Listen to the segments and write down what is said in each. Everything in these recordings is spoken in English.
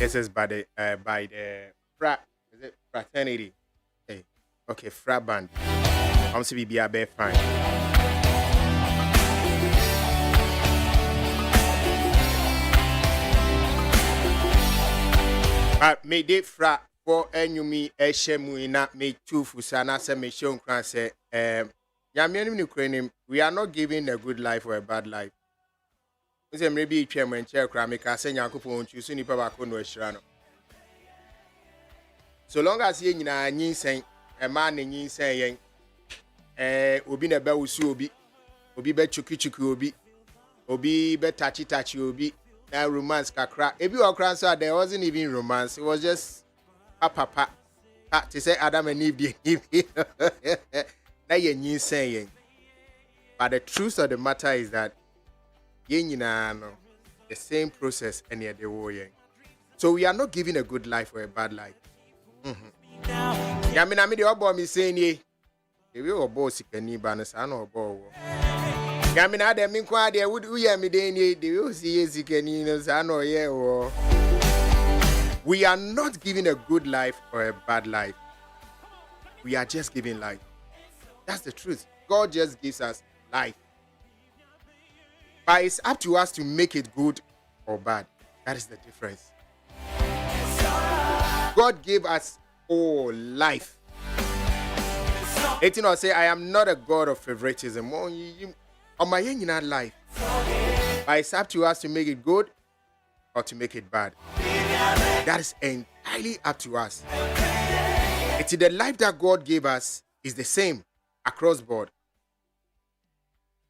This is by the is it fraternity? Hey, okay, frat band. I'm to be a bear fine. But me de fra for enyumi eshemu ina me two fusana se me show nkran say nyame ni krenim we are not giving a good life or a bad life. We say maybe twem enche kra me ka say yakopon choose nipa ba ko no ahira no. So long as ye nyina nyinsen e ma na nyinsen yen obi na ba wusu obi be chuki obi be tachi obi. That romance kakra. If you are so there wasn't even romance. It was just papa. To say Adam and Eve. That you saying. But the truth of the matter is that the same process and yet the war. So we are not giving a good life or a bad life. I mean the obo me saying ye. If you are boss can ni banas I know about. Gamina de minkwa de would we am de you see we are not giving a good life or a bad life. We are just giving life. That's the truth. God just gives us life. But it's up to us to make it good or bad. That is the difference. God gave us all life. 18 or say, I am not a God of favoritism. On my life, but it's up to us to make it good or to make it bad. That is entirely up to us. It's the life that God gave us is the same across board.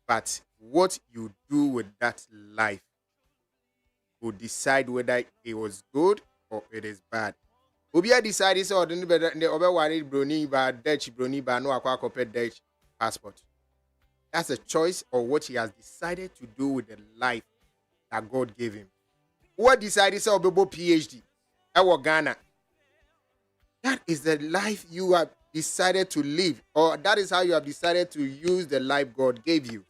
But what you do with that life will decide whether it was good or it is bad. Obia decided so the over worried brony bad Dutch brony ba no akwa Dutch passport. That's a choice or what he has decided to do with the life that God gave him. What decided to be PhD? Ghana. That is the life you have decided to live, or that is how you have decided to use the life God gave you.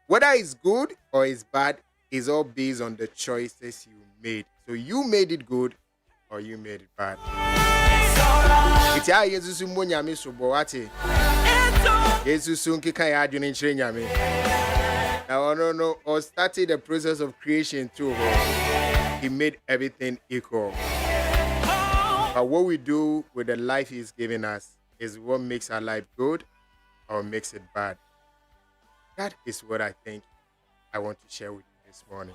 Whether it's good or it's bad is all based on the choices you made. So you made it good or you made it bad. It's how Jesus Munyami Subowati. Jesus soon kika ya adwene nchire nyame. Now no or started the process of creation too. He made everything equal. But what we do with the life he's given us is what makes our life good or makes it bad. That is what I think I want to share with you this morning.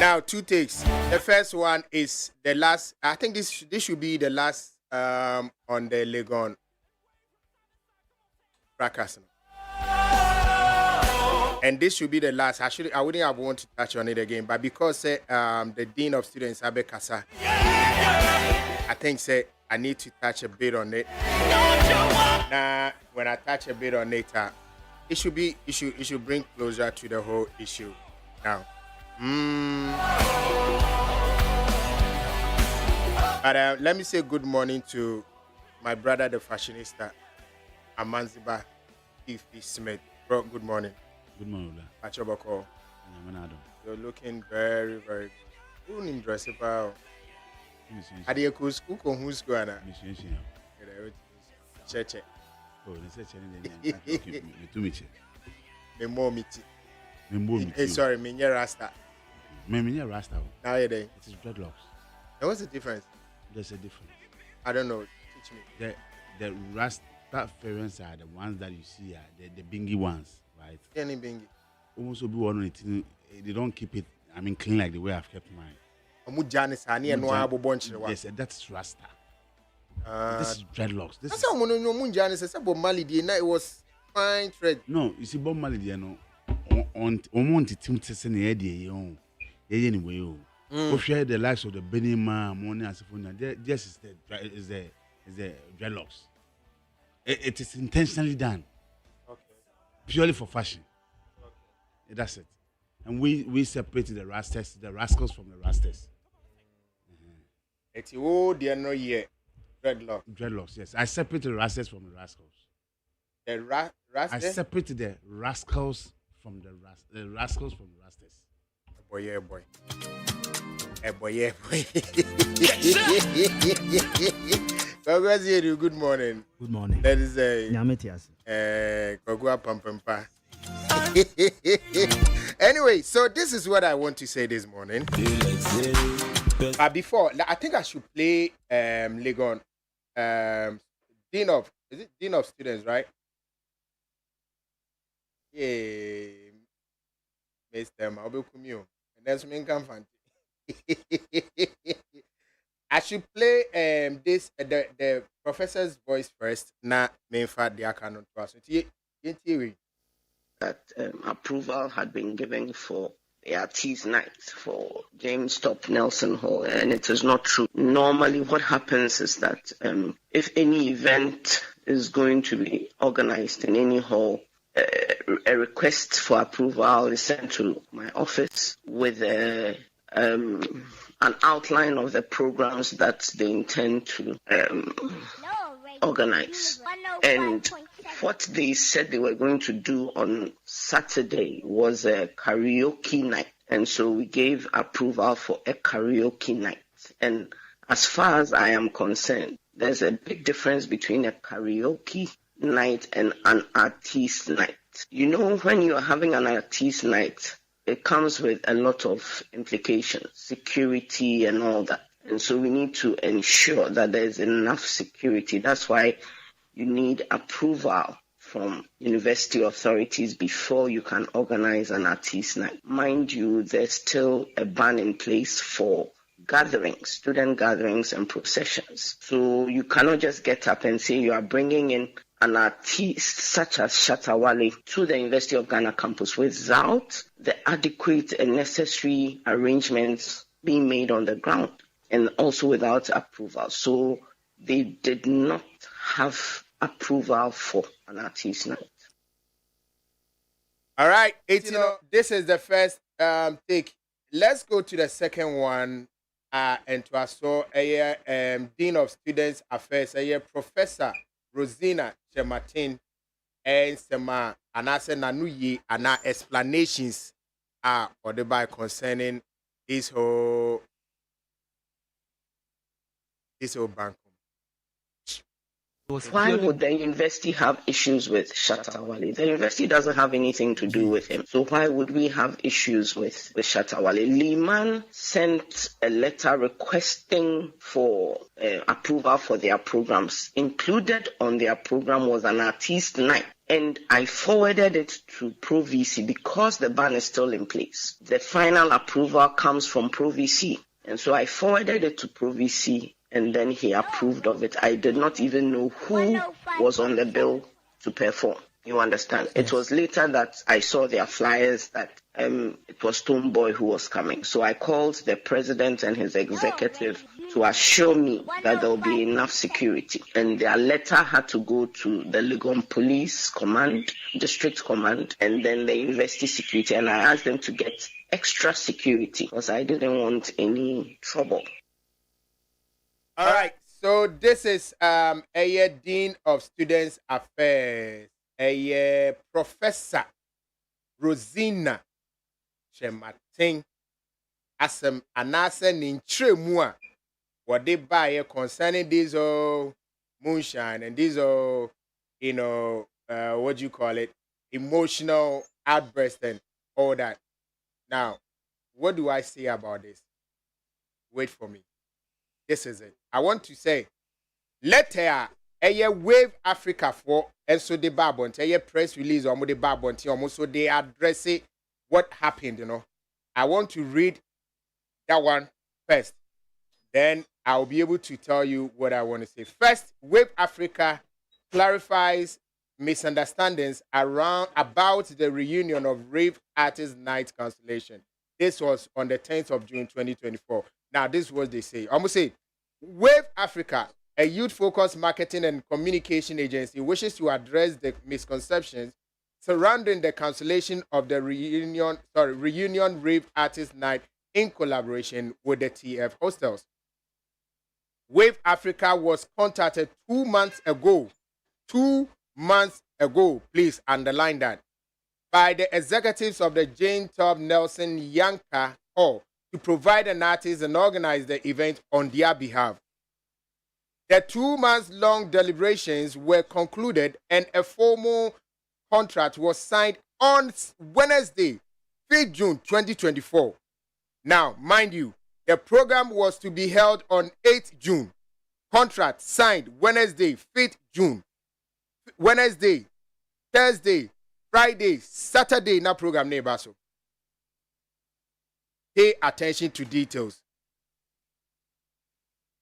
Now, two takes. The first one is the last. I think this should be the last on the Legon fracas. And this should be the last. I wouldn't have wanted to touch on it again, but because the Dean of Students, Abe Kasa, I think I need to touch a bit on it. Now, when I touch a bit on it, it should bring closure to the whole issue. Now. But let me say good morning to my brother, the fashionista, Amanziba P. Smith. Bro, good morning. Good morning, Achobako. You're looking very, very good. In dress about. Adi ku school ko who's going to? Cheche. Oh, they said cheche. Me more meeting. Sorry, me near Rasta. Me Rasta. Now you're there. It is dreadlocks. And what's the difference? There's a difference. I don't know. Teach me. The Rasta parents are the ones that you see are the bingy ones, right? Any bingy. Almost be one on it. They don't keep it. I mean, clean like the way I've kept mine. Yes, that's Rasta. This is dreadlocks. This that's how Munjanis said about Mali. It was fine thread. No, you see, Bob Mali, you know. On the team testing the idea, anyway. If you the likes of the Benima, Moni, and Sifuna, this is the dreadlocks. It is intentionally done, purely for fashion. That's it. And we separated the rascals from the rastas. It's they are no year dreadlocks. Dreadlocks, yes. I separated the rastas from the rascals. The rascals. I separated the rascals from the rascals from the Rastas. Boy, yeah, boy. Boy, yeah, boy. Good morning. Good morning. That is a Nyametias. Kogua Pampampa. Anyway, so this is what I want to say this morning. But before, I think I should play Legon, Dean of Students, right? Yeah, Mr. Mabukumio. And that's me come I should play this the professor's voice first. Na main fact the account to us. That approval had been given for the artist night for James Top Nelson Hall, and it is not true. Normally, what happens is that if any event is going to be organized in any hall, a request for approval is sent to my office with an outline of the programs that they intend to organize. And what they said they were going to do on Saturday was a karaoke night. And so we gave approval for a karaoke night. And as far as I am concerned, there's a big difference between a karaoke night and an artist night. You know, when you're having an artist night, it comes with a lot of implications, security and all that. And so we need to ensure that there's enough security. That's why you need approval from university authorities before you can organize an artist night. Mind you, there's still a ban in place for gatherings, student gatherings and processions. So you cannot just get up and say you are bringing in an artist such as Shatta Wale to the University of Ghana campus without the adequate and necessary arrangements being made on the ground, and also without approval. So they did not have approval for an artist night. All right, this is the first take. Let's go to the second one. And to us, so Dean of Students Affairs, Professor Rosina Chematin, and Sema Anase Nanuyi, and our explanations are or by concerning this whole bank. Why would the university have issues with Shatta Wale? The university doesn't have anything to do with him. So why would we have issues with Shatta Wale? Liman sent a letter requesting for approval for their programs. Included on their program was an artist night. And I forwarded it to Pro VC because the ban is still in place. The final approval comes from Pro VC. And so I forwarded it to Pro VC. And then he approved of it. I did not even know who was on the bill to perform. You understand? Yes. It was later that I saw their flyers that it was Stoneboy who was coming. So I called the president and his executive to assure me that there will be enough security. And their letter had to go to the Legon Police Command, District Command, and then the University Security. And I asked them to get extra security because I didn't want any trouble. All right, so this is a Dean of Students Affairs, a Professor Rosina Chematin, asem anase nintremua what they buy concerning this moonshine and this what do you call it, emotional outburst and all that. Now, what do I say about this? Wait for me. This is it. I want to say, let her Wave Africa for and so the Babont, a press release or the Babont, almost so they address it, what happened, I want to read that one first. Then I'll be able to tell you what I want to say. First, Wave Africa clarifies misunderstandings about the reunion of Rave Artist Night cancellation. This was on the 10th of June 2024. Now, this is what they say. I'm going to say, Wave Africa, a youth-focused marketing and communication agency, wishes to address the misconceptions surrounding the cancellation of the reunion Rave Artist Night in collaboration with the TF Hostels. Wave Africa was contacted 2 months ago. 2 months ago, please underline that. by the executives of the Jane Top Nelson Yanka Hall to provide an artist and organize the event on their behalf. The 2-month-long deliberations were concluded and a formal contract was signed on Wednesday, 5th June 2024. Now, mind you, the program was to be held on 8th June. Contract signed Wednesday, 5th June. Wednesday, Thursday, Friday, Saturday, na program neighbor. So pay attention to details.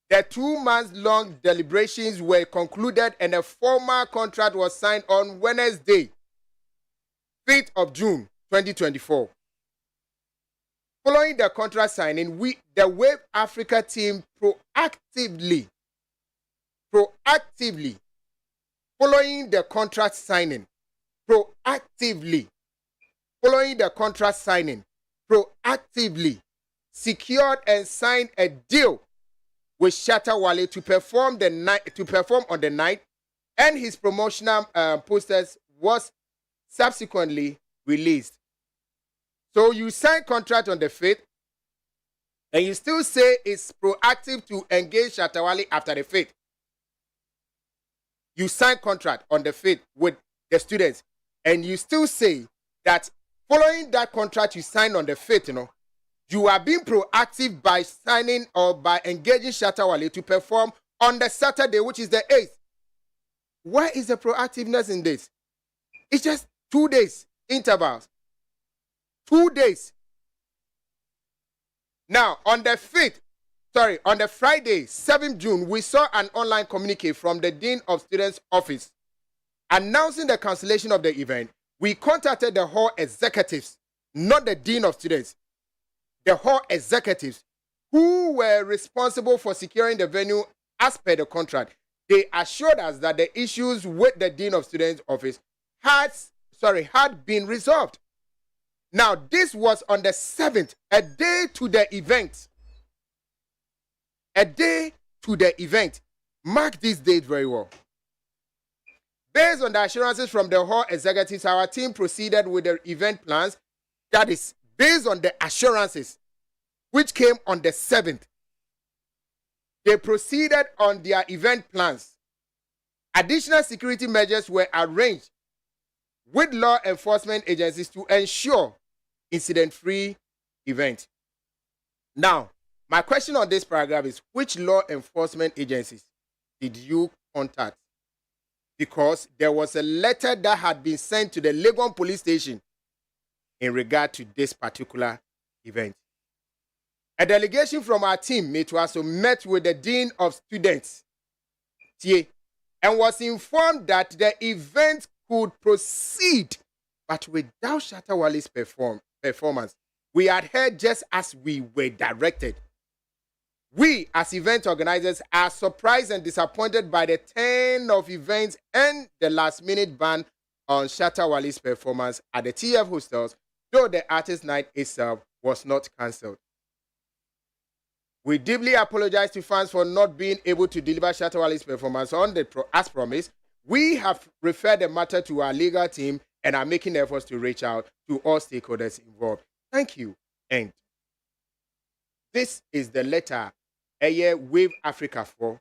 The 2-month-long deliberations were concluded and a formal contract was signed on Wednesday, 5th of June, 2024. Following the contract signing, the Wave Africa team proactively, following the contract signing, proactively secured and signed a deal with Shatta Wale to perform on the night, and his promotional posters was subsequently released. So you sign contract on the 5th, and you still say it's proactive to engage Shatta Wale after the 5th. You sign contract on the 5th with the students, and you still say that following that contract you signed on the 5th, you are being proactive by signing or by engaging Shatta Wale to perform on the Saturday, which is the 8th. Where is the proactiveness in this? It's just 2 days intervals. 2 days. Now, on the Friday, 7th June, we saw an online communique from the Dean of Students' office announcing the cancellation of the event. We contacted the hall executives, not the Dean of Students, the hall executives who were responsible for securing the venue as per the contract. They assured us that the issues with the Dean of Students' office had been resolved. Now, this was on the 7th, a day to the event. Mark this date very well. Based on the assurances from the hall executives, our team proceeded with the event plans. That is, based on the assurances which came on the 7th. They proceeded on their event plans. Additional security measures were arranged with law enforcement agencies to ensure incident-free event. Now, my question on this paragraph is, which law enforcement agencies did you contact? Because there was a letter that had been sent to the Legon police station in regard to this particular event. A delegation from our team, Metwaso, met with the Dean of Students, and was informed that the event could proceed, but without Shatta Wale's performance. We had heard just as we were directed. We, as event organizers, are surprised and disappointed by the turn of events and the last-minute ban on Shatta Wale's performance at the TF hostels, though the artist night itself was not cancelled. We deeply apologize to fans for not being able to deliver Shatta Wale's performance as promised. We have referred the matter to our legal team and are making efforts to reach out to all stakeholders involved. Thank you. And this is the letter Wave Africa for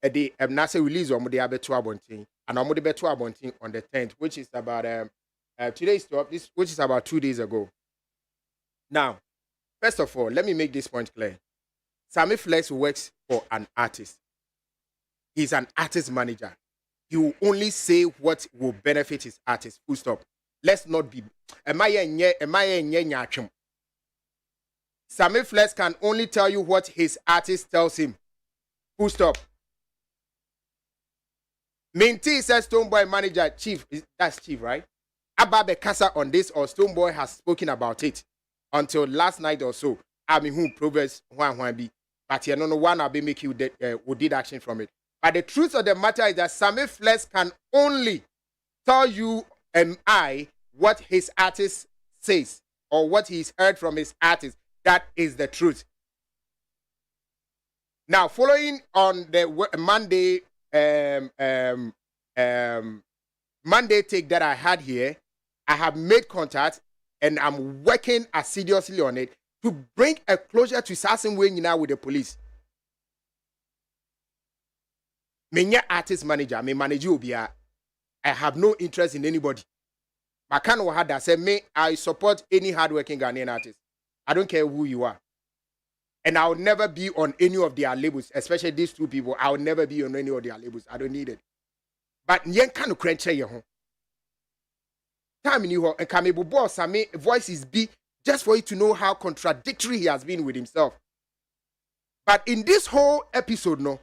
the Nasa release on the Abeto Abonting and on the Beto Abonting on the 10th, which is about today's stop, which is about 2 days ago. Now, first of all, let me make this point clear. Sammy Flex works for an artist. He's an artist manager. He will only say what will benefit his artist. Full stop. Let's not be. Sammy Flex can only tell you what his artist tells him. Full stop. Minty says Stoneboy manager chief. That's chief, right? Ababe Kasa on this, or Stoneboy has spoken about it until last night or so. I mean, who progress one be, but you don't know one I'll be making who did action from it. But the truth of the matter is that Sammy Flex can only tell you and I what his artist says or what he's heard from his artist. That is the truth. Now, following on the Monday Monday take that I had here, I have made contact and I'm working assiduously on it to bring a closure to Sassing Wayne now with the police. Menya artist manager, me manage Obia. I have no interest in anybody. I can't had that say me, I support any hardworking Ghanaian artist. I don't care who you are. And I'll never be on any of their labels, especially these two people. I'll never be on any of their labels. I don't need it. But yen can crunch your home. Time in you and Kamebo boss, I mean, voices be just for you to know how contradictory he has been with himself. But in this whole episode, no,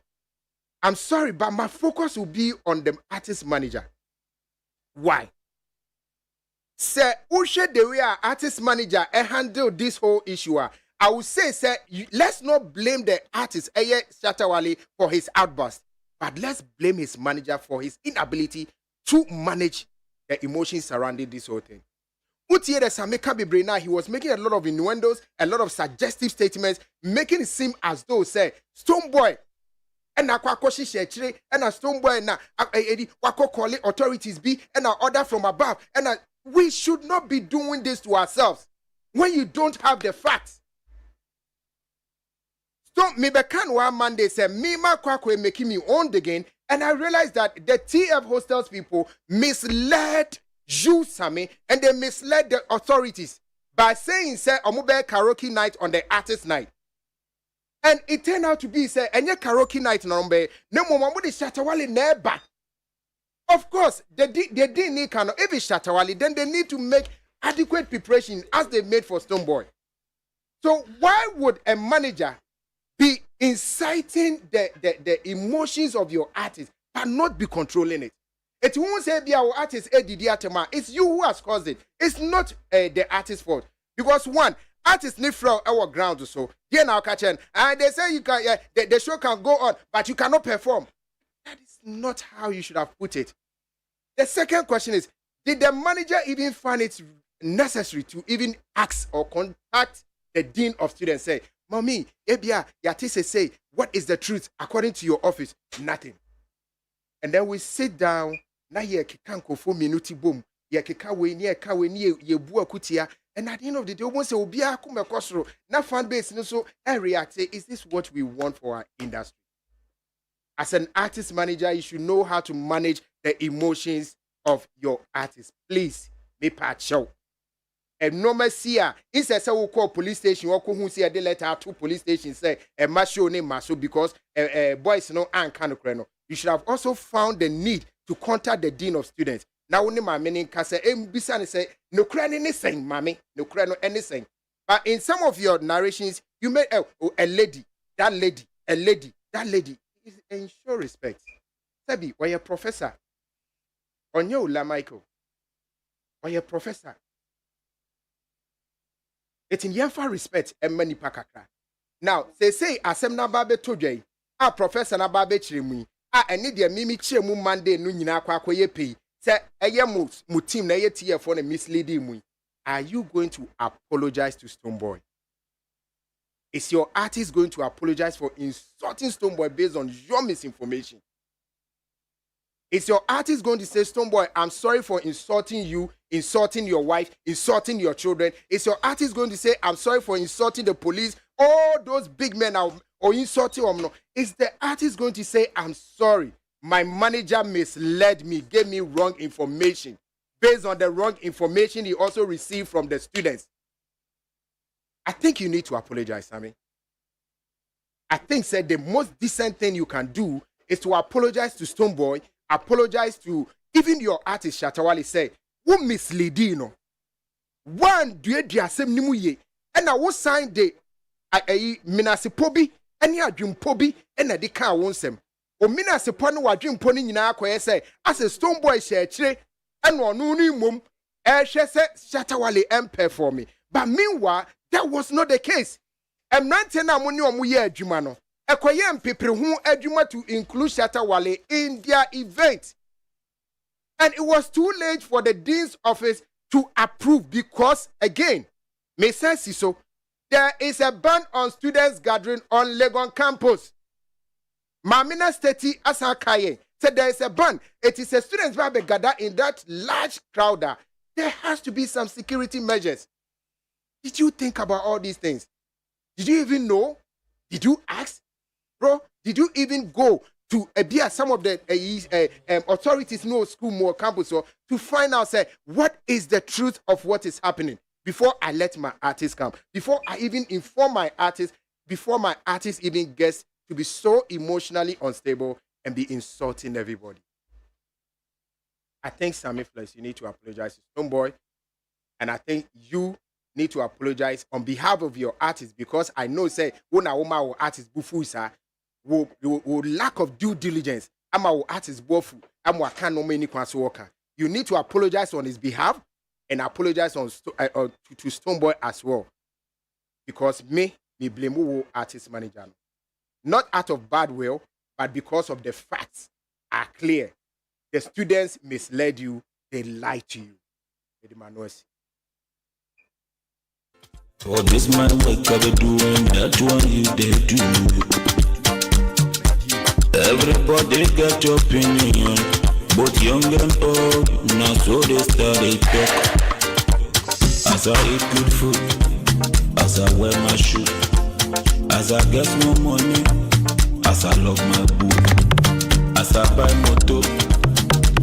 I'm sorry, but my focus will be on the artist manager. Why? Sir, Ushe the way our artist manager handle this whole issue. I would say, sir, let's not blame the artist, Eye Shatawale, for his outburst, but let's blame his manager for his inability to manage the emotions surrounding this whole thing. Utiye the Sameka Bibrena, he was making a lot of innuendos, a lot of suggestive statements, making it seem as though, say, Stonebwoy, and na kwa koshi shechire, and na Stonebwoy na edi wako call authorities be, and na order from above, and we should not be doing this to ourselves when you don't have the facts. So me bekan one Monday say me ma kwakwe making me own again, and I realized that the TF hostels people misled you, Sammy, and they misled the authorities by saying say omube karaoke night on the artist night. And it turned out to be say enye karaoke night no mbe no mo mo de Shatawale neba. Of course, they didn't need kind of if it's Shatawale, then they need to make adequate preparation as they made for Stonebwoy. So why would a manager be inciting the emotions of your artist but not be controlling it? It won't say be our artist it's you who has caused it. It's not the artist's fault. Because one, artists need from our ground or so. Here now catching and they say you can the show can go on, but you cannot perform. That is not how you should have put it. The second question is, did the manager even find it necessary to even ask or contact the dean of students? Say, Mommy, Ebia, Yatise say, what is the truth according to your office? Nothing. And then we sit down, na ye kikanko for minuti boom, ye kikawe ni ye bua kutia, and at the end of the day, we say, Obia kume kosro, na fan base, so I react, say, is this what we want for our industry? As an artist manager, you should know how to manage the emotions of your artist. Please, me patch out. And no mercy, instead say we call police station, or who say they let out 2 police stations say a macho name maso because boys no and kind of creno. You should have also found the need to contact the dean of students. Now only my meaning can say bisani say no creno anything, mommy, no creno anything. But in some of your narrations, you may a lady, that lady is ensure respect. Sabi, or your professor, on your la Michael, or your professor. It's in yenfa respect and many pakakra. Now, say asem na babe today, a professor na babe chiremu, eni de mimi chiremu Monday no nyina kwa akoye pay. Say eye mu team na ye TF for misleading mu. Are you going to apologize to Stonebwoy? Is your artist going to apologize for insulting Stonebwoy based on your misinformation? Is your artist going to say, Stonebwoy, I'm sorry for insulting you, insulting your wife, insulting your children? Is your artist going to say, I'm sorry for insulting the police, all those big men are, or insulting them? No. Is the artist going to say, I'm sorry, my manager misled me, gave me wrong information, based on the wrong information he also received from the students? I think you need to apologize, Sammy. I think said the most decent thing you can do is to apologize to Stonebwoy, apologize to even your artist Shatawale. Say, who misleading no? One do asem nimu ye, and I was signed the minasipobi, and ya dream pobi, and a deka wonsem. O minasipon wa dream pony nyina akoye say, as a Stonebwoy share, and one mum, she said Shatawale empire for me. But meanwhile, that was not the case. I'm not telling you omuye adwuma no. Ekoye mpepre hu adwuma to include Shatawale in their event. And it was too late for the dean's office to approve because, again, may sense so, there is a ban on students gathering on Legon campus. Mamina Steti Asakaye said there is a ban. It is a students gather in that large crowd. There has to be some security measures. Did you think about all these things? Did you even know? Did you ask? Bro, did you even go to some of the authorities, no school, more campus, or to find out, say, what is the truth of what is happening before I let my artist come? Before I even inform my artist, before my artist even gets to be so emotionally unstable and be insulting everybody. I think Sammy Flex, you need to apologize to Stonebwoy. And I think you need to apologize on behalf of your artist, because I know, say, when a woman or artist bufuisa will lack of due diligence. I'm our artist bofu. I'm what can no many worker. You need to apologize on his behalf and apologize on to Stonebwoy as well. Because me blame who artist manager. Not out of bad will, but because of the facts are clear. The students misled you, they lied to you. For this man wake up doing that one you they do. Everybody got your opinion, both young and old. Now so they started talk. As I eat good food, as I wear my shoe, as I get more money, as I love my boo, as I buy motor,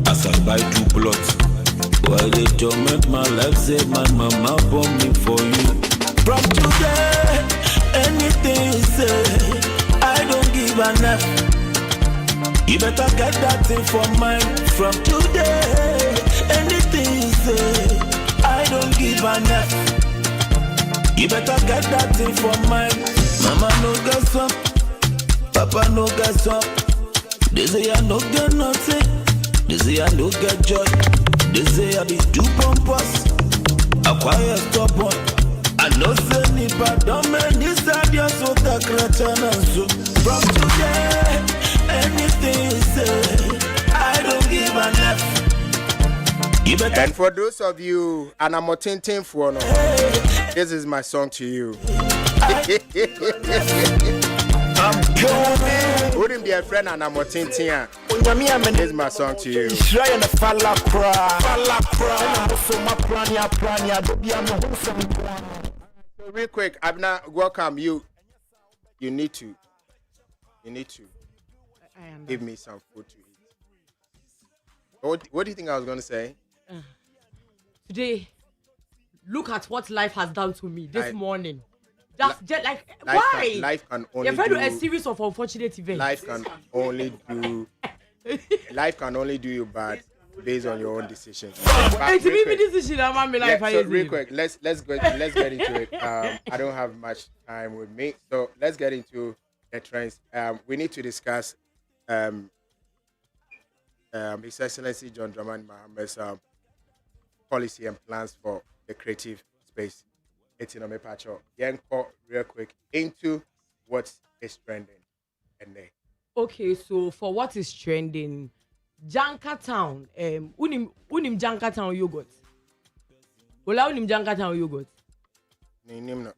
as I buy 2 plots. Why they torment my life? Say my mama born me for you. From today, anything you say, I don't give an F. You better get that thing for mine. From today, anything you say, I don't give an F. You better get that thing for mine. Mama no get some, Papa no get some. They say I no get nothing. They say I no get joy. They say I be too pompous. I quiet stubborn. I know say ni pardon me ni sadia so takrachana so. From today, anything you say, I don't give an F. And for those of you, and I'm tintin for no, this is my song to you. I'm going. Wouldn't be a friend, and I'm tintin. This is my song to you. So real quick, Abna, welcome you. You need to give me some food to eat. What do you think I was going to say? Today, look at what life has done to me this morning. Just like why? Life can only You've had a series of unfortunate events. Life can only do you bad based on your own decisions. It's me decision. So real quick, let's get into it. I don't have much time with me, so let's get into the trends. We need to discuss His Excellency John Dramani Maham's policy and plans for the creative space. It's in a pacho. Real quick into what is trending and then. Okay, so for what is trending, Jankatown, unim Jankatown yogurt. Ola unim Jankatown yogurt. Nim no.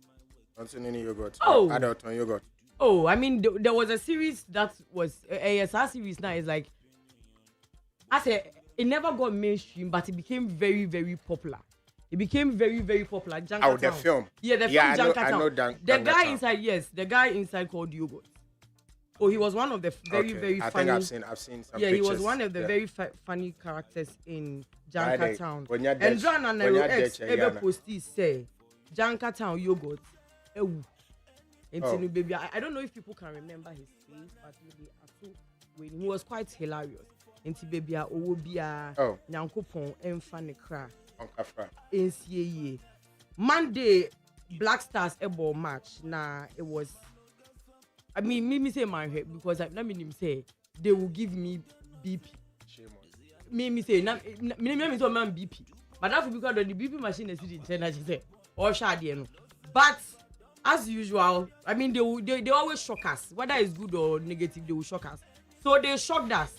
Not any yogurt. Oh. Adult on yogurt. Oh, I mean, there was a series that was ASR series now is like, I said, it never got mainstream, but it became very, very popular. It became very, very popular. Jankatown. Oh, the film. Yeah, the film Jankatown. I know the guy inside called Yogurt. Oh, he was one of the very I funny. think I've seen some yeah, pictures. He was one of the very funny characters in Jankatown. When And John and X ever posted say Jankatown Yogurt. Baby, I don't know if people can remember his face, but when he was quite hilarious. Into baby, Nyankopon Enfanekra. NCAA. Monday, Black Stars Ebo match. Nah, it was. I mean, me say my head because let me say they will give me BP. Me say me say man BP. But that's because the BP machine is in China. She say or shadi. But as usual, I mean they always shock us. Whether it's good or negative, they will shock us. So they shocked us.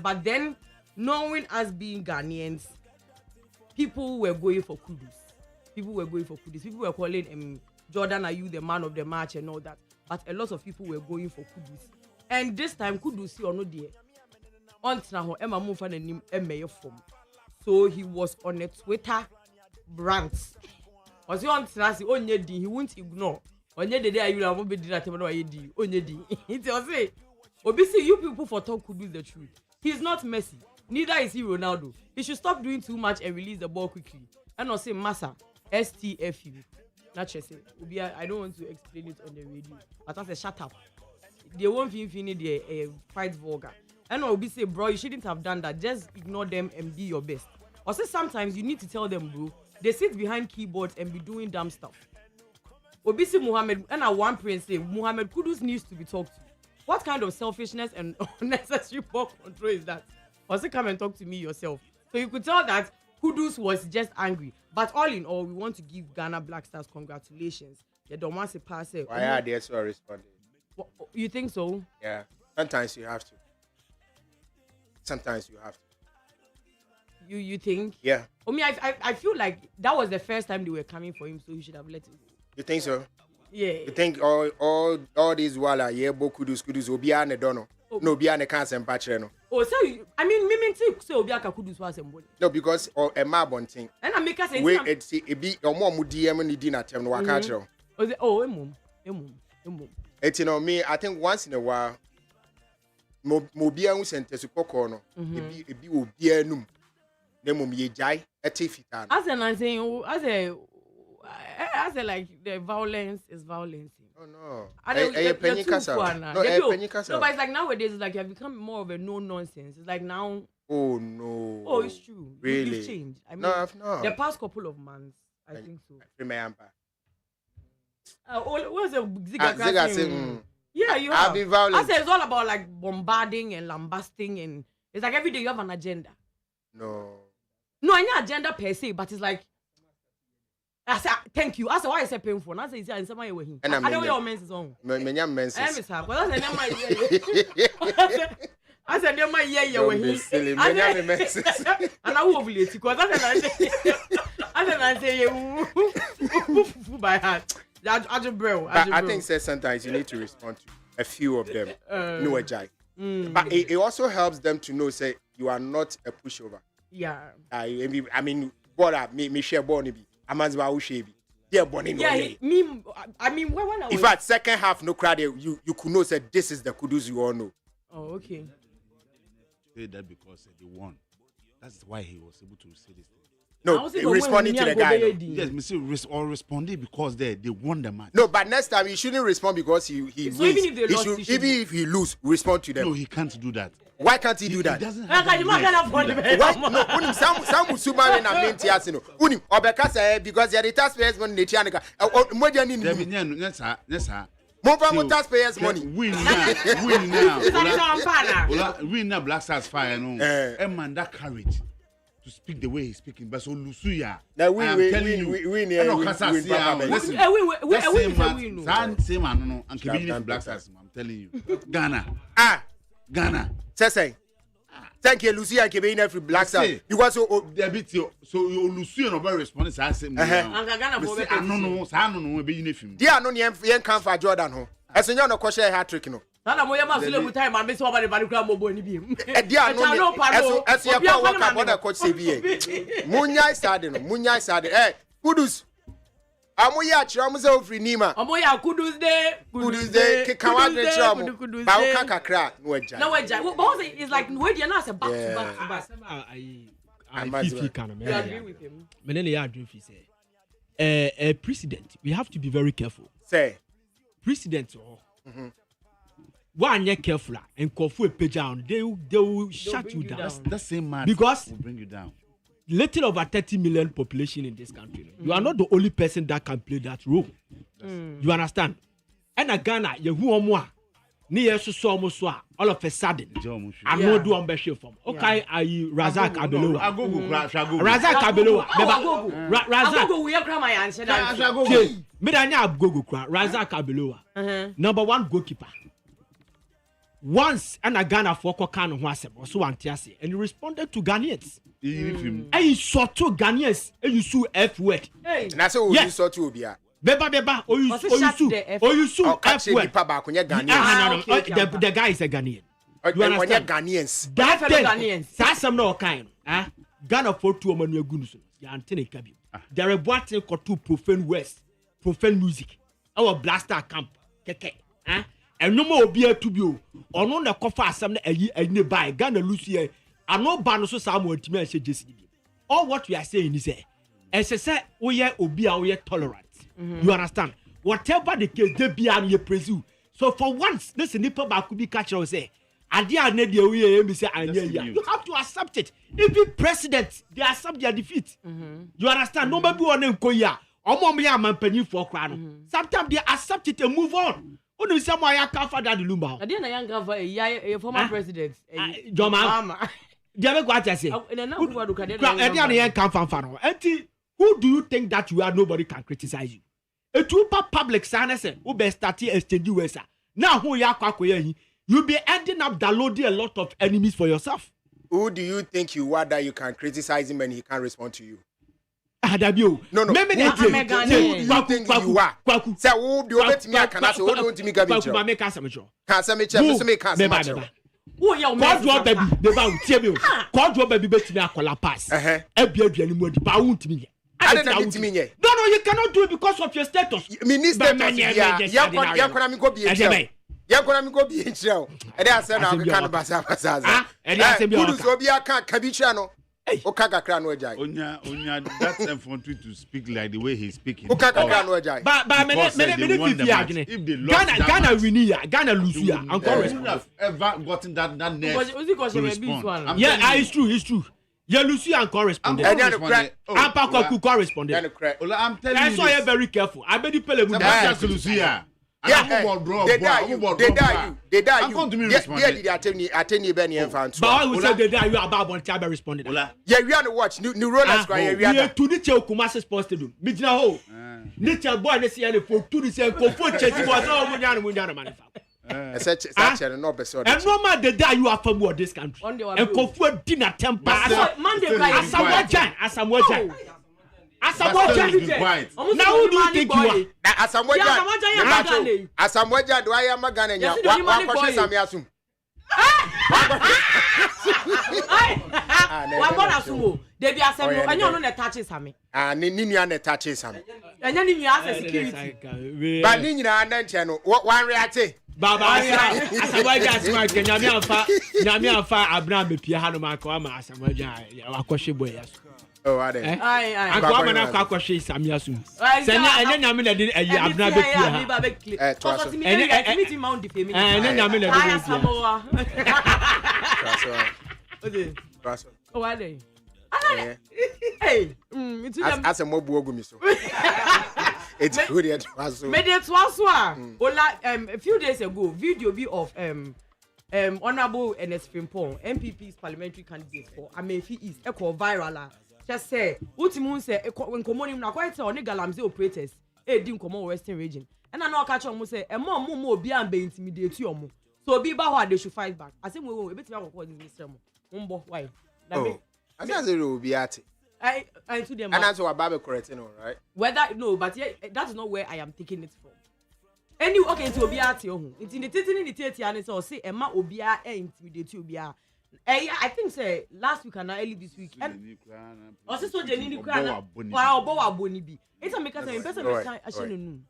But then knowing us being Ghanaians, people were going for kudos. People were calling Jordan, are you the man of the match and all that. But a lot of people were going for kudos. And this time, kudos or no dear. So So he was on a Twitter rant. Was he on Trasi? He won't ignore. Onye the day you will be did at Onye it was say, obviously you people for talk could do the truth. He's not Messi. Neither is he Ronaldo. He should stop doing too much and release the ball quickly. And I'll say Massa, STFU. Not just say, I don't want to explain it on the radio. But I say, shut up. They won't finish the fight vulgar. And I'll be say, bro, you shouldn't have done that. Just ignore them and be your best. Or say sometimes you need to tell them, bro, they sit behind keyboards and be doing dumb stuff. Obisi Muhammad and a one prince say Muhammad Kudus needs to be talked to. What kind of selfishness and unnecessary ball control is that? Also come and talk to me yourself. So you could tell that Kudus was just angry. But all in all, we want to give Ghana Black Stars congratulations. They don't want to pass it. Why are they so responding? You think so? Yeah. Sometimes you have to. You think? Yeah. I feel like that was the first time they were coming for him, so he should have let it go. You think so? Yeah. You think all these wala kudus obia ne dono? No, obia ne cancer and patch no. Oh, so me think so obia ka kudus was embody. No, because a mabon thing. And I make us say wait it see it be or more DM ni di na tem no waka chero. Oh, emum. It you know me, I think once in a while mobia hu sente su kokko no ebi obia num. Na mum ye jai etifita. As I'm saying I say like the violence is violence. Oh no. No, but it's like nowadays it's like you have become more of a no nonsense. It's like now. Oh no. Oh, it's true. Really? You've changed. I mean, no, I've not. The past couple of months, I think so. Remember. What's a Ziga? Yeah, you have. I've been violent. I say it's all about like bombarding and lambasting, and it's like every day you have an agenda. No, any agenda per se, but it's like. I said, thank you. I said, why is it painful? I said, it's somebody with him. I don't know your men's on. Many men's. I said, they're my yeah, with him. And I will be late because I say, by heart. I think sometimes you need to respond to a few of them. No ajay. But it also helps them to know, say, you are not a pushover. Yeah. I mean, what me share Bonnie. Amazwa Ushebi. Yeah, Bonnie. Yeah, I mean, when I was... In fact, second half, no crowd, you could know that this is the Kudus you all know. Oh, okay. Say that because they won. That's why he was able to say this thing. No, responding to the guy. Yes, responding because they won the match. No, but next time he shouldn't respond because he so wins. Even if they lost, even if he lose, respond to them. No, he can't do that. Why can't he do that? He doesn't have that. Why? No, some Musuma na menti asino. Unim obeka say because the taxpayers money nechianika. Moja ni. Nessa. More taxpayers money. Win now. Black Stars fire no. Man that courage to speak the way he's speaking. But so Lusuya. Now listen. Same man no. And Kevin Black Stars. I'm telling you. Ghana. Say. Thank you, Lucia. And Kevin every Black Stars. You was so you Lucia no be respond say same. No be uniform. Dia no yen kan for Jordan ho. Esenyo no kwhye hat trick no. Na mo yema feel mu time am be so ba kura mo bo ni bi. Dia no eso ya pa work up on coach say bi. Munyai sade. Kudus. Amoya chira mo say ofri nima. Amoya Kudus de kikawa de chira mo. Ba o kakra no agya. No agya. But it's like we dey na say back to back. I feel kind of. You agree with him? Menene ya agree fi say. A president, we have to be very careful. Say. President one year careful and kofu a page down, they will shut you down. That same man because will bring you down. Little over 30 million population in this country. You are not the only person that can play that role. You understand? And a Ghana, you who are more. Near so almost all of a sudden. I know do ambition from. Okay, I Razak Abeloa. I go. Razak Abeloa. Razak, we have my answer. Medanya go Razak Abeloa. Number one goalkeeper. Once and a Ghana for Kokano Wasem or so antiasi, and he responded to Ghanaians. And he saw two Ghanaians and you sue F word. And that's what you saw to be. Beba, or you sue F word. The guy is a Ghanaian. You understand? Ghanaians. That Ghanaians. That's some no kind. Ghana for 2 manu agunus ya antene kabi there boating ko to profane words profane music our blaster camp keke eno ma obi atubi o ono na kofa asem na ayi buy Ghana lucie ano ba no so sa mo antimi anse jesi all what we are saying is say we obi a we tolerant you understand whatever the case dey bia no presume so for once this nipa ba could be catch us say adia na dey we me say anya you have to accept it even president they accept their defeat you understand no be one nko ya omo ya ampanyin for kra no sometimes they accept it and move on onu say mo ya ka father the lumba adia na young a former president Joma they be go at say who do you think that you are nobody can criticize you a super public sana say who be start exchange wesa now who ya kwakoya you'll be ending up downloading a lot of enemies for yourself. Who do you think you are that you can criticize him and he can't respond to you? No. Maybe who do you think you are? Say who do you bet me can I say who don't me gabi cho? Can say me cho. Who ya o baby the ba utie me o. Ko baby betimi akola pass. E bia aduane mu odi ba wuntimi ye. No, you cannot do it because of your status. Minister ya me go be Yankona mi go be in jail. Ede ase na kan basa. Ede ase bi o. Kudu so bia kan kabicha no. O kaka kra no ejai. Onya that's infantry to speak like the way he's speaking. O kaka kra no ejai. But me Ghana win ya, Ghana lose ya. Encore have ever gotten that nerve. Yeah, it's true. You lose ya and correspond. Ampa ko correspond. I'm telling you. I saw you very careful. I bet you pele mu na lose ya. They die you. I'm going to me respond. Attend Ben Infant. But I will say they die you about one time responded. Yeah, we are to watch new rollers cry. We are to the Chel Kumasi sports stadium. Midna ho. Nature boy they see for to the same for chase was all munyana man. Such no person. And no man they die you are from this country. And Kofu dinner temper. Monday Asamoah now who do you think you are? Asamoah do I am a Ghana? What question am I asking? One more assume. They be assembled. I know no touches me. Nini touches him. And then you ask security. But Nini and channel. What one react? Baba, Asamoah just my Nyame afa Abraham be pia hanu makoma Asamoah akwahye boy yaso. Oh, are they? Akwa na akwahye Samiasu. Senya enye Nyame na de ayi Abraham be pia. Meeting mount defame. Enye Nyame na de Asamoah. Traso. Oh, are they? Hey, as a mob wogu so. It's good at Traso. Made it Ola a few days ago video be of Honorable NS Frimpong, MPP's parliamentary candidate for Amefi East, echo viral. Just say, Utimun say, when commoning na quite on Galamse operators, dim common Western region. And I know catch on say, and more be intimidate you. So be about they should fight back. I say, we will a bit of what this sermon. Why? I said, it will be at it. I to them. And that's what Bible correct, right? Whether no, but yeah, that is not where I am taking it from. Anyway, okay, to be at your home. It's in the theater and so say Emma Obia intimidate you. I think say last week and early this week. And also so Jenny Kran. Wow, Boa Bonibi. It's a because I'm person I shouldn't know.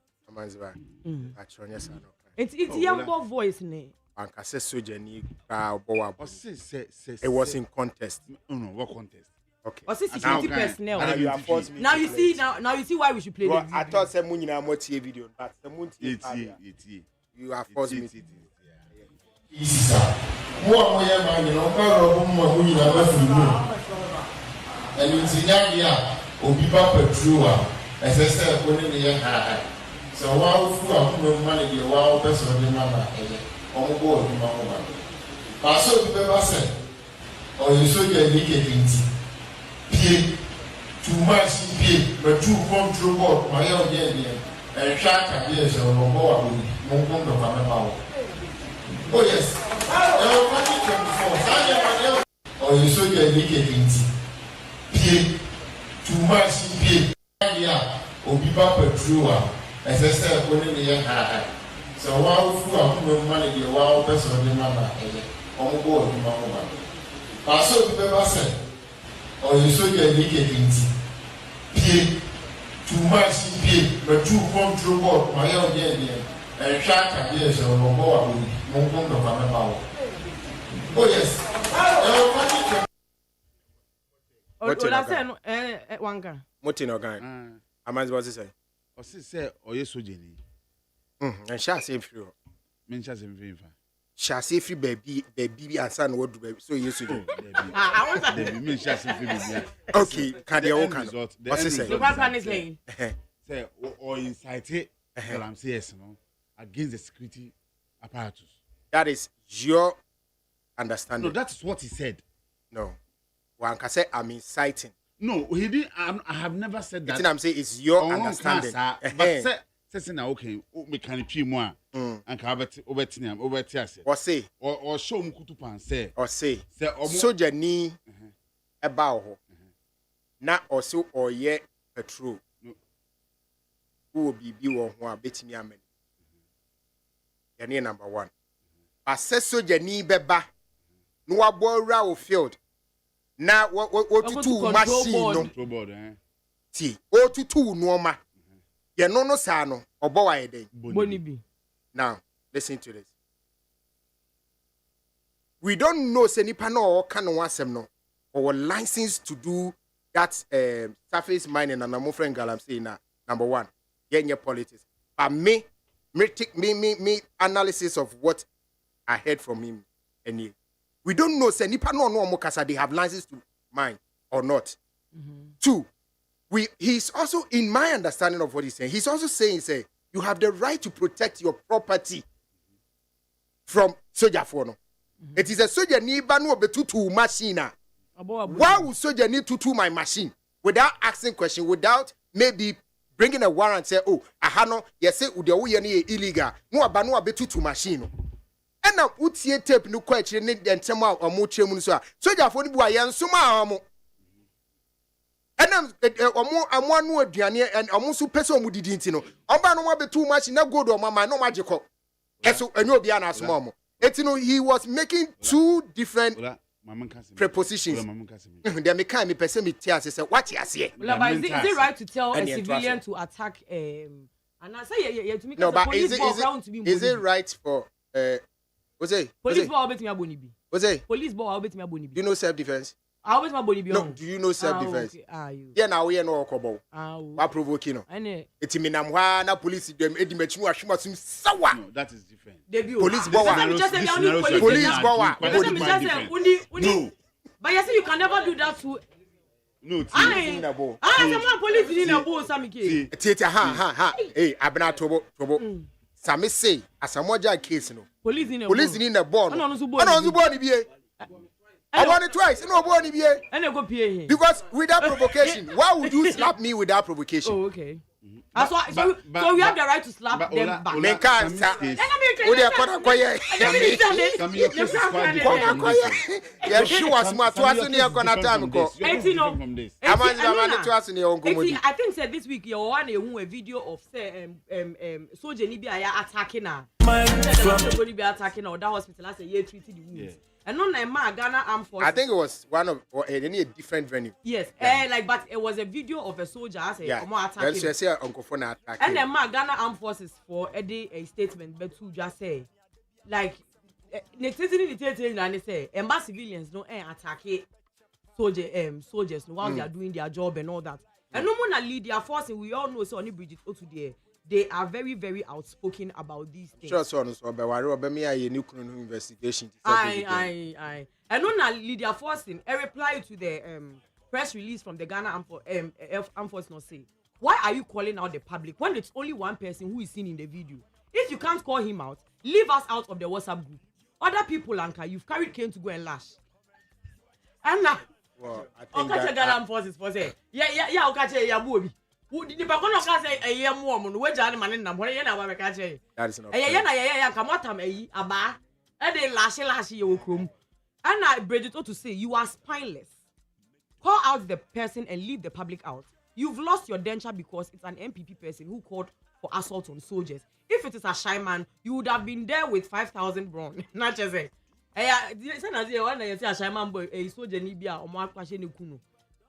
It's young voice name. And I said so Jenny Boa. It was in contest. No, what contest? Okay. Or security personnel. Now you have forced me. Now you see now you see why we should play well, I thought some money na more video, but the moon you have forced me. More man, you know, and you see that Obiba Petrua, as I said, when they are so while full money, you are person of the mama, on board the mama. But so the paper said, or you saw your naked Pay too much pay, but too control board, my own idea, and track ideas or more of oh, yes. Or you saw your naked pay too much pay, or be Petrua, as I said, when they are so while full money, you are person of the mama, on board the mama. But so the paper said, or you soldier ni kekinti pie too much pie but too control board my own there and shark and yes or go monkom no pameba. Oh yes. Ola say wanga. Moti no gan. Amanzi what say? O say oye soje ni. And shall say free. Men shall say free. Shall say free baby and what do baby so yes soje. Baby men shall say free baby. Okay, can they all can. What say? The one is saying. Say or incite it. I'm saying yes no against the security apparatus. That is your understanding. No, that is what he said. No. One can say I'm inciting. No, he didn't. I have never said that. The thing I'm saying is your understanding. But say now, okay, me can treat more. And can over ase. Or say. Or show me kutupan say. Or say. Soldier ni about ho. Na also or ye petrol. Who will be or who are betting me amen. Number one. But say soldier ni beba. No abora o field. Na what to machine no control board ti o tutu no ma ye no sa no obo wa ye den Boni bi. Now listen to this. We don't know say nipa na o kan no asem no or license to do that surface mining and my friend Galam say na number one ye politics but me analysis of what I heard from him and we don't know say nipa no mokasa they have license to mine or not. Two, he's also in my understanding of what he's saying. He's also saying say you have the right to protect your property from soldier for no. It is a soldier ni ba no betutu machine. Why would soldier need to do my machine without asking question, without maybe bringing a warrant say oh ahano yes say ude wo ye ne illegal no aba no betutu machine. Na utie tape no kwa chire ne ntem a omo chire mu so a soldier for ni bu aye nsoma omo enam omo anu aduane omo so pese omo didi nti no oba no betu machine na gold omo ma no magiko eso enyo obi ana asoma omo etino he was making two different prepositions. They me kind me person me tia say what you say. Is it right to tell a civilian to attack and I say to me no, but is it right for police ball bet me aboni bi. Police ball bet me aboni bi. Do you know self defense? I bet me aboni bi. No, do you know self defense? Yeah, now we no okobo. What provoking no? Eti me nam hwa na police dem edi machimu ahwema sum sawa. No, that is different. Police ball. Police ball. No. But you say you can never do that to no, someone police in a bowl samike. Ha. Hey, abena tobo. Sami say asamoja case no. Police in a ball. No born be. I want it twice. No born be. And go pay him. Because without provocation, why would you slap me without provocation? Oh, okay. So we have the right to slap them back. Me can't say. Yeah, she was smart. To us near gonna time go. I think said this week you want a video of say soldier ni be attacking her. Going be attacking her. That hospital as a year treated the wounds. And no Ghana Armed Forces. I think it was one of any different venue. Yes, but it was a video of a soldier as a attacking. Let's say Uncle Fona attacking. And then Ghana Armed Forces for a statement, but to just say, like, they say, embassy civilians don't attack soldiers while they are doing their job and all that. And no one lead their force. We all know so only Bridget today. They are very, very outspoken about these things. Sure, so but why me a new investigation? I. And no lead their force in a reply to the press release from the Ghana Armed Forces not say. Why are you calling out the public when it's only one person who is seen in the video? If you can't call him out, leave us out of the WhatsApp group. Other people, Lanka, you've carried Kane to go and lash. And now, well, I think that Ghana Armed Forces for say, yeah, okay, yeah, Bobby. Who did the Bacono say a year woman, which I'm in number? That is enough. Yeah, come what I'm a bar, and then lash you come. And I Bridget to say you are spineless. Call out the person and leave the public out. You've lost your denture because it's an MPP person who called for assault on soldiers. If it is a shy man, you would have been there with 5,000 brown. Not just say, a shy man boy, a soldier Nibia or Mark Kuno.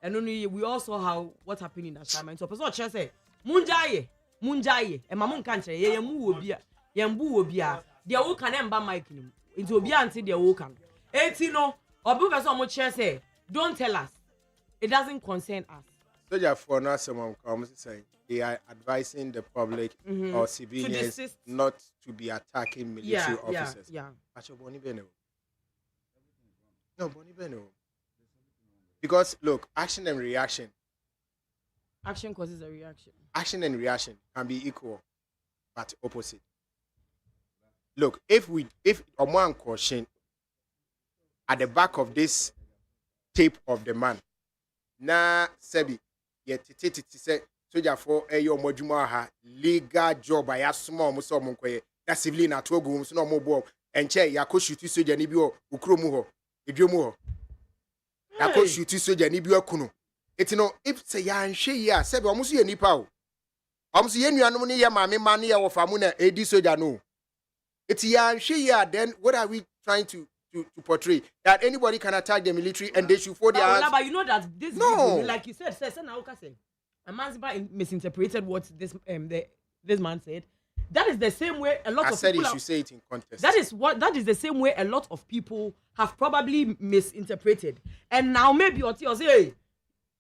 and only we also have what happened in assignment. So person just say munjaye and mamun can't say ye mu obi yembu obi a de wo kan emba mic nim into obi anti de wo kan eti no obi person mo che say don't tell us, it doesn't concern us. So for now someone comes saying they are advising the public or civilians not to be attacking military officers. Yeah. No, Bonnie Beno. Because look, action and reaction. Action causes a reaction. Action and reaction can be equal, but opposite. Look, if one caution at the back of this tape of the man, na sebi yet say soldier for your moduma legal job I small muso monkoye na civilian at ogu so no mo bo enche yako shoot soldier ni bi o ukromu ho edwomu ho yako shoot soldier ni bi akuno etino if say ya nhwe yi a sebi omuso ye nipa o omuso ye nuanom ne ye maame ma ne ye wo famu na edi soldier no eti ya nhwe yi a, then what are we trying to portray? That anybody can attack the military and they should fold their hands. But you know that this video, like you said, Amanziba misinterpreted what this man said. That is the same way a lot of people. I said you should say it in context. That is the same way a lot of people have probably misinterpreted. And now maybe or say,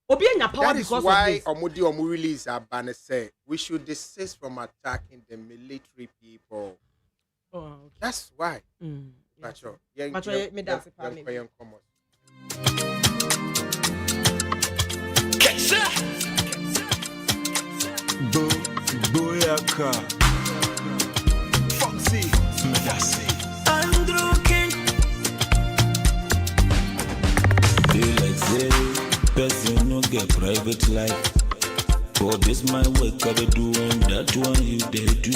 that is why Omudi Omu release a banner say we should desist from attacking the military people. Oh, okay. That's why. Pacho, me that's a problem. Boyaka Foxy Medasi Andrew King. They like say person no get private life. For this my work I do and that one you they do.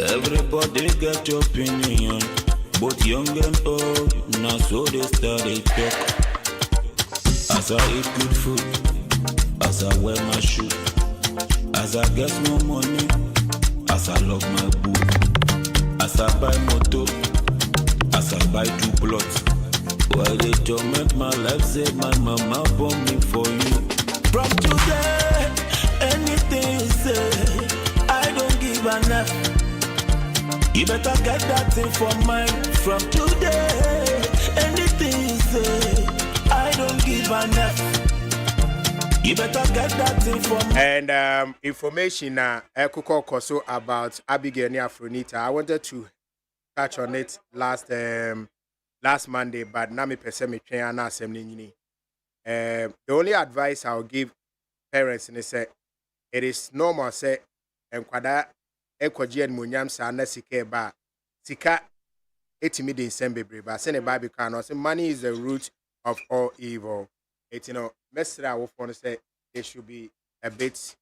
Everybody got your opinion, both young and old. Now so they started talk. As I eat good food, as I wear my shoe, as I get more money, as I love my boo, as I buy motor, as I buy 2 plots. Why they torment my life? Say my mama born me for you. From today, anything you say, I don't give enough. You better get that thing from mine. From today, anything you say, I don't give enough. You better get that thing from mine. And information Kuko Koso about Abigail and Afronita. I wanted to touch on it last Monday, but now me person me train and assembly. The only advice I'll give parents is say it is normal say and kwada ekwajian munyam sa na sika ba sika etimi de nsembebre ba say ne Bible can say money is the root of all evil. It mesra wo for say they should be a bit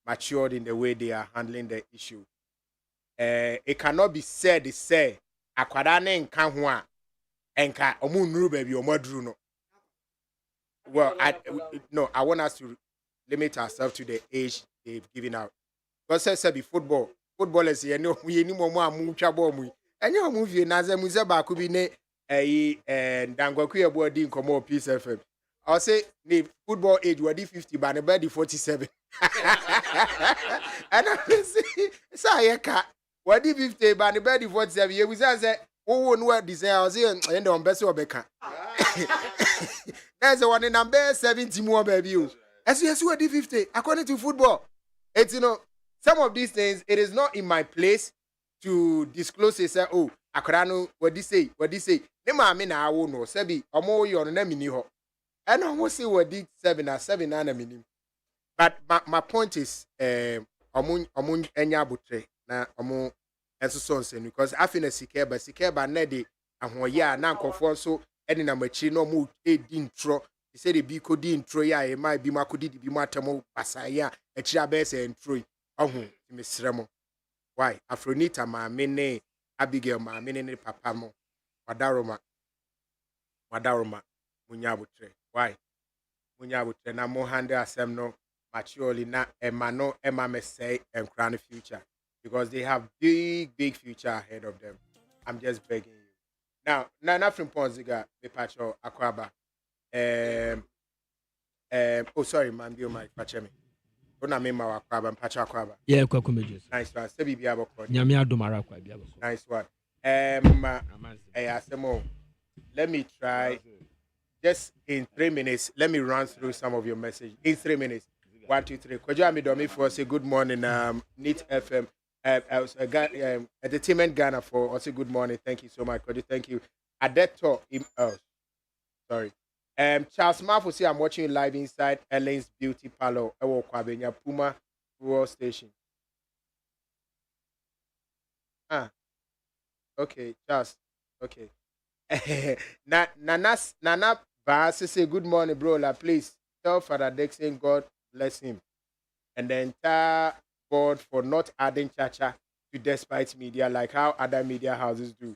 matured in the way they are handling the issue. It cannot be said say akwada ne nka ho a enka omu nuru ba bi omodru no. Well, I want us to limit ourselves to the age they've given out. Because say be footballers here no we ni mo amu twa ball mu. Enye omu vie na ze muze ba ku bi ne Dangwaku ebo di nkomo Peace FM. I say the football age wadi 50 but the body 47. And I say ka wadi 50 but the body 47. You say oh no desire I say end on best obeka. There's one in number 70 more baby. As you wadi 50 according to football. It's some of these things it is not in my place to disclose it. Say oh akrano what this say ne ma me na awo no say bi omo yo no na mini ho and omo say what did 7 na mini. But my point is omo enya abotre na omo enso so nsen because afina sikeba na de ahoya na nkofo so eni na machi no omo edi intro. He said the biko di intro ya e mai bi makodi di bi matamo pasaya e chi abese intro ohun misremo. Why Afronita ma mene Abigail ma mene papa mo wadaroma munyabutre. Why munyabutre na mo handle asem no maturely na ema me say and crown future because they have big future ahead of them. I'm just begging you now. Now from Ponziga me pacho akwaba Oh, sorry, man, you might patch me. Don't I mean my crab patch a crab? Yeah, Kwakumejo. Nice one. Say, be able to. Nyamia Domara Kwabiabo. Nice one. Let me try. Just in 3 minutes, let me run through some of your messages. In 3 minutes. 1, 2, 3. Could you have me do me for say good morning, Neat FM, Entertainment Ghana for also good morning. Thank you so much. Could you thank you? Adeto, sorry. Charles Maff will say I'm watching you live inside Ellen's Beauty Parlor, Ewo Kwabenya Puma Rural Station. Okay, Charles. Okay. Nana Bass say good morning, bro. Please tell Father Dixon God bless him. And the entire board for not adding Chacha to Despite Media like how other media houses do.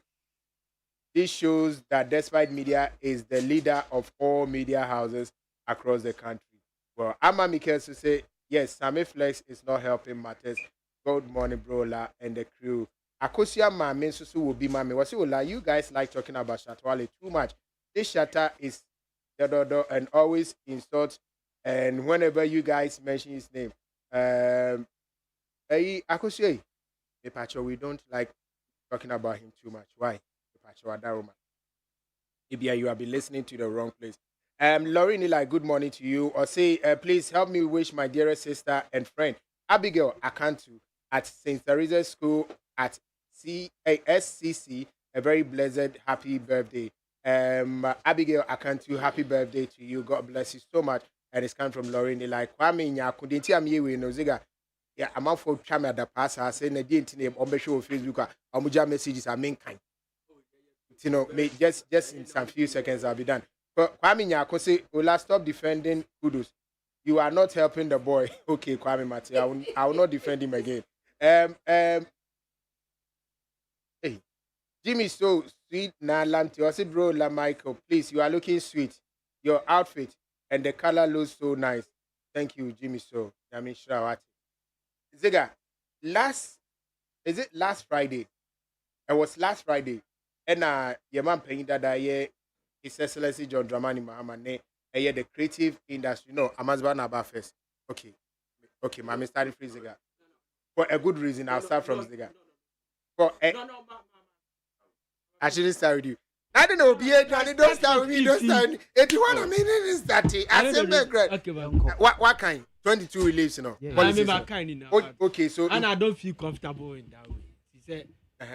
This shows that Despite Media is the leader of all media houses across the country. Well, Amma Mikels to say, yes, Sammy Flex is not helping matters. Good morning, bro, and the crew. Akosia Mame Susu will be Mame. You guys like talking about Shatwale too much. This Shatta is and always insults. And whenever you guys mention his name, Akosia, we don't like talking about him too much. Why? Maybe you have been listening to the wrong place. Laurie Nila, good morning to you. Or say, please help me wish my dearest sister and friend Abigail Akantu at St. Teresa's School at SCC a very blessed happy birthday. Abigail Akantu, happy birthday to you. God bless you so much. And it's come from Laurie Nila. Kwame Nyakudinti Amyewe no ziga. Yeah, I'm out for Chama the pass. I say, Nadine name on the show Facebook. Amuja messages are main kind. You know, just in some few seconds I'll be done. But Kwame Nyako say, Ola, stop defending Kudus. You are not helping the boy. Okay, Kwame Mati, I will not defend him again. Hey, Jimmy, so sweet. Now, Lamti, I said, bro, La Michael, please, you are looking sweet. Your outfit and the color looks so nice. Thank you, Jimmy. So, Yami Shrawati. Ziga, last Friday? It was last Friday. And your man paying that year, His Excellency John Dramani Mahama, the creative industry. No, Amazban about first. Okay, Mami starting free Ziga. For a good reason, I'll start from Ziga. I shouldn't start with you. I don't know, don't start with me, don't start with me. 81 minutes is 30. I said, okay, what kind? 22 reliefs, you know. Yeah. I remember kind in now. Okay, so. And I don't feel comfortable in that way. He said,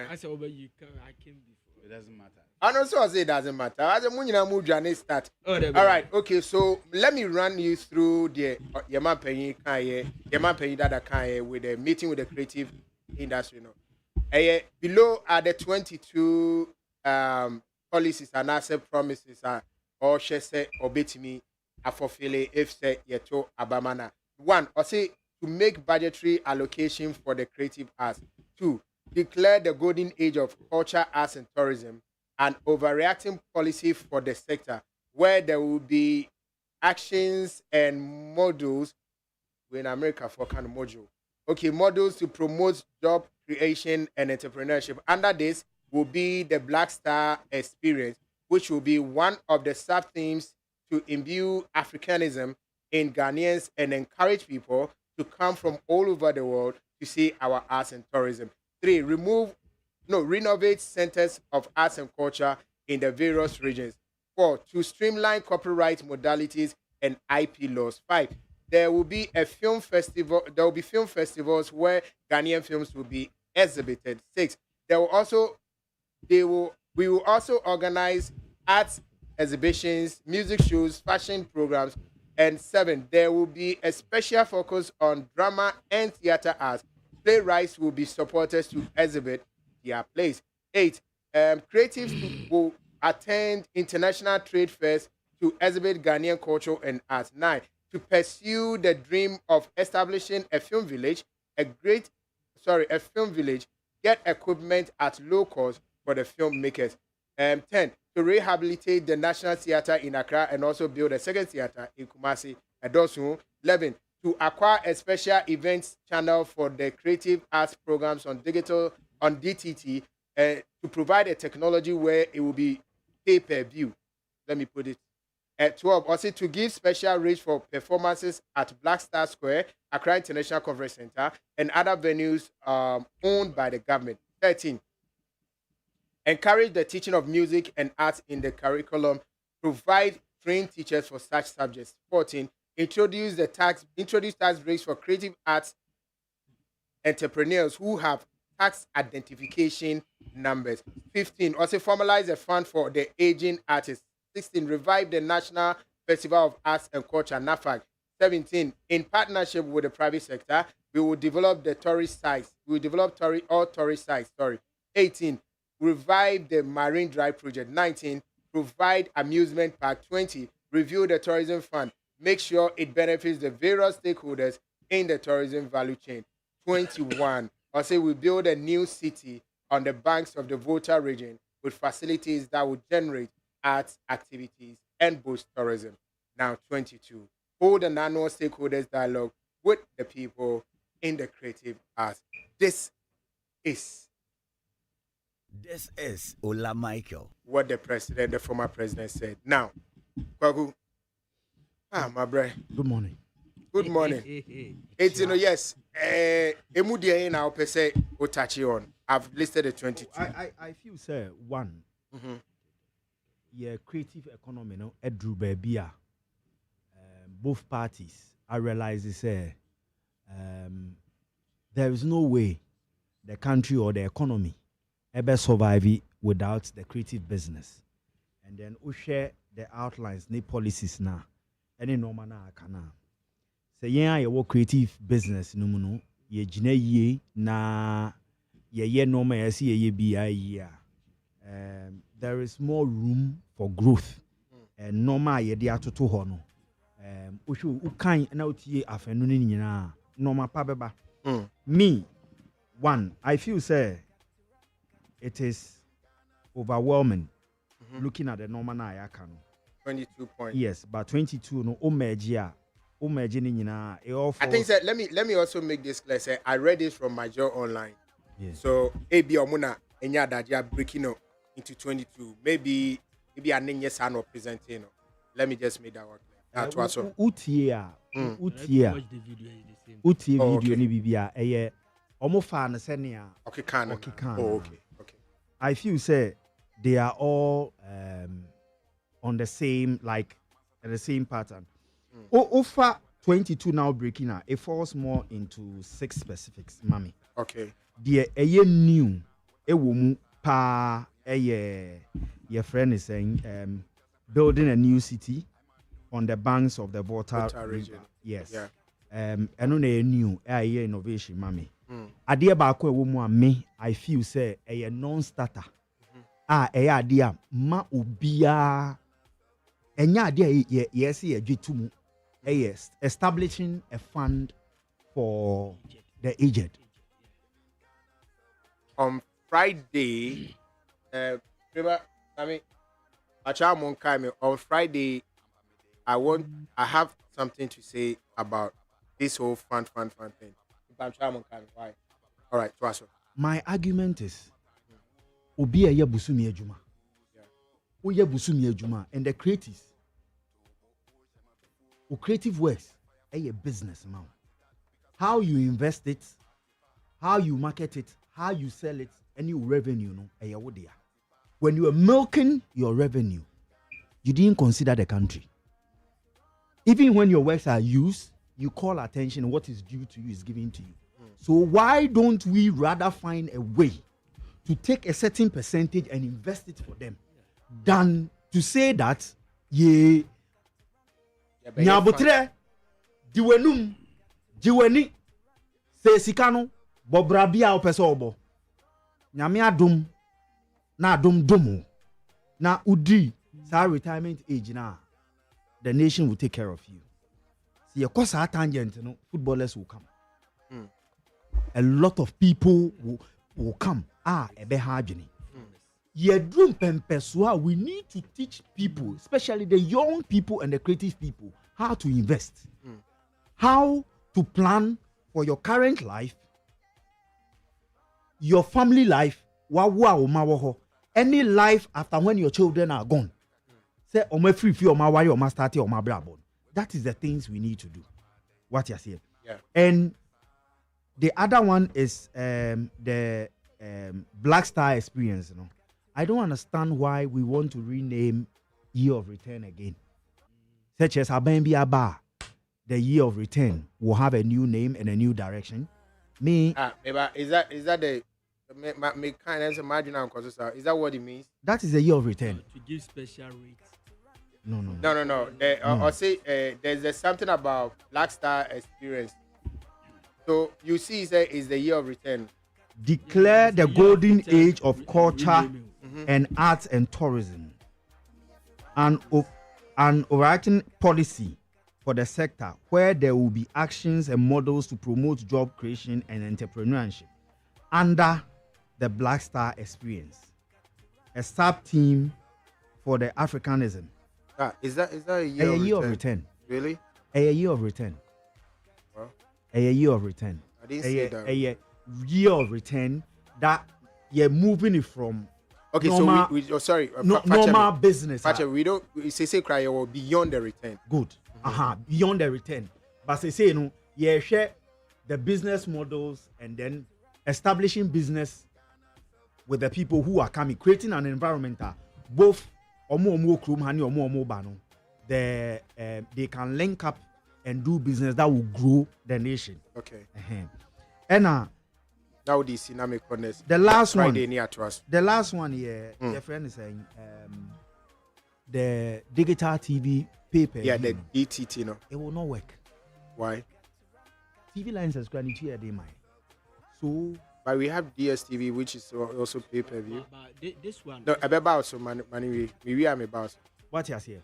I said, but you can, I came before. It doesn't matter. And also, I say it doesn't matter. I said, Munina start. All right, okay, so let me run you through the Yaman Penny Dada Kanye with the meeting with the creative industry, you know. Below are the 22 policies and asset promises or she say obey me a fulfill if say yeto abamana. 1, or say to make budgetary allocation for the creative arts. 2, declare the golden age of culture, arts, and tourism, and overreacting policy for the sector, where there will be actions and models in America for kind of module. Okay, models to promote job creation and entrepreneurship. Under this will be the Black Star Experience, which will be one of the sub-themes to imbue Africanism in Ghanaians and encourage people to come from all over the world to see our arts and tourism. 3, renovate centers of arts and culture in the various regions. 4, to streamline copyright modalities and IP laws. 5, there will be a film festival. There will be film festivals where Ghanaian films will be exhibited. 6, we will also organize arts exhibitions, music shows, fashion programs. And 7, there will be a special focus on drama and theater arts. Playwrights will be supported to exhibit their plays. 8, creatives will attend international trade fairs to exhibit Ghanaian culture and arts. 9, to pursue the dream of establishing a film village, get equipment at low cost for the filmmakers. 10, to rehabilitate the National Theatre in Accra and also build a second theatre in Kumasi. And also 11, to acquire a special events channel for the creative arts programs on DTT, to provide a technology where it will be pay-per-view. Let me put it. At 12, also to give special rates for performances at Black Star Square, Accra International Conference Center, and other venues owned by the government. 13, encourage the teaching of music and arts in the curriculum, provide trained teachers for such subjects. 14, introduce tax breaks for creative arts entrepreneurs who have tax identification numbers. 15, also formalize a fund for the aging artists. 16, revive the National Festival of Arts and Culture, NAFAC. 17, in partnership with the private sector, we will develop the tourist sites. We will develop all tourist sites. 18, revive the Marine Drive project. 19, provide amusement park. 20, review the tourism fund. Make sure it benefits the various stakeholders in the tourism value chain. 21, also we build a new city on the banks of the Volta region with facilities that will generate arts activities and boost tourism. Now 22, hold an annual stakeholders dialogue with the people in the creative arts. This is Ola Michael. What the former president said. Now, Kwaku, my brother. Good morning. Good morning. It's yes. Emudia in our pese otachi on. I've listed the 22. I feel say one. Yeah, creative economy no edru baby both parties I realize say there is no way the country or the economy ever survive without the creative business. And then we share the outlines, the policies now. Any normal na kana. Say yeah, your creative business no no ye jina ye na ye normal ye see ye be a there is more room for growth. And normal ye dia toto ho no. Ushu ukan na utie afenu ni nyina normal pa beba. Me one, I feel say it is overwhelming looking at the normal na ya kan. 22 points. Yes, but 22 no omegia ni nyina e all I think that let me also make this clear. Say I read this from my job online. Yes. So AB Omuna enya dadia breaking up into 22. Maybe I need yes or presenting. Let me just make that one clear. That was so. Utie video ni bibia eye omo fa na senia. Okay, can. Oh, okay. I feel say they are all on the same pattern. Offer 22 now breaking out. It falls more into 6 specifics, mommy. Okay. The a new a woman pa your friend is saying building a new city on the banks of the Volta region. Yes. Yeah. And on a new innovation, mommy. Idea back where woman me, I feel say a non-starter. Idea ma ubia enya idea yes ye tumu establishing a fund for the aged. On Friday, on Friday, I have something to say about this whole fund thing. Why? All right, Twaso. My argument is obi eye busumi adwuma. Oye busumi adwuma and the creatives. O creative works a business man. How you invest it, how you market it, how you sell it, any revenue no a wodia. When you are milking your revenue, you didn't consider the country. Even when your works are used, you call attention, what is due to you is given to you. So why don't we rather find a way to take a certain percentage and invest it for them than to say that nyabotre diweni se sikano bobrabia opese obo nyame adom na adom domo na udi sa retirement age na the nation will take care of you. See, of course, tangent, footballers will come. A lot of people will come. A be hardly. We need to teach people, especially the young people and the creative people, how to invest, how to plan for your current life, your family life, any life after when your children are gone. Say oma free oma wari oma start oma brabon. That is the things we need to do. What you saying? Yeah. And the other one is the Black Star experience. You know, I don't understand why we want to rename Year of Return again. Such as Abembi Aba, the Year of Return will have a new name and a new direction. Is that the me kind of marginal causes? Is that what it means? That is the Year of Return. To give special rates. No. Or say there's something about Black Star experience. So you see, is the Year of Return. Declare the golden age of culture and arts and tourism, and an overarching policy for the sector where there will be actions and models to promote job creation and entrepreneurship under the Black Star experience. A sub-team for the Africanism. Is that a year of return? Really? A year of return. Well, a year of return. I didn't see that. A year of return that you're moving it from. Okay, normal, so normal business. We don't say cry or beyond the return. Good. Beyond the return. But say share the business models and then establishing business with the people who are coming, creating an environment that both they can link up and do business that will grow the nation. Okay. And now this dynamic honest. The last Friday near to us. The last one here, your friend is saying the digital TV paper. Yeah, the DTT, no. It will not work. Why? TV license granted here they might. So but we have DSTV, which is also pay-per-view. But this one. No, about so money we are about. What you say?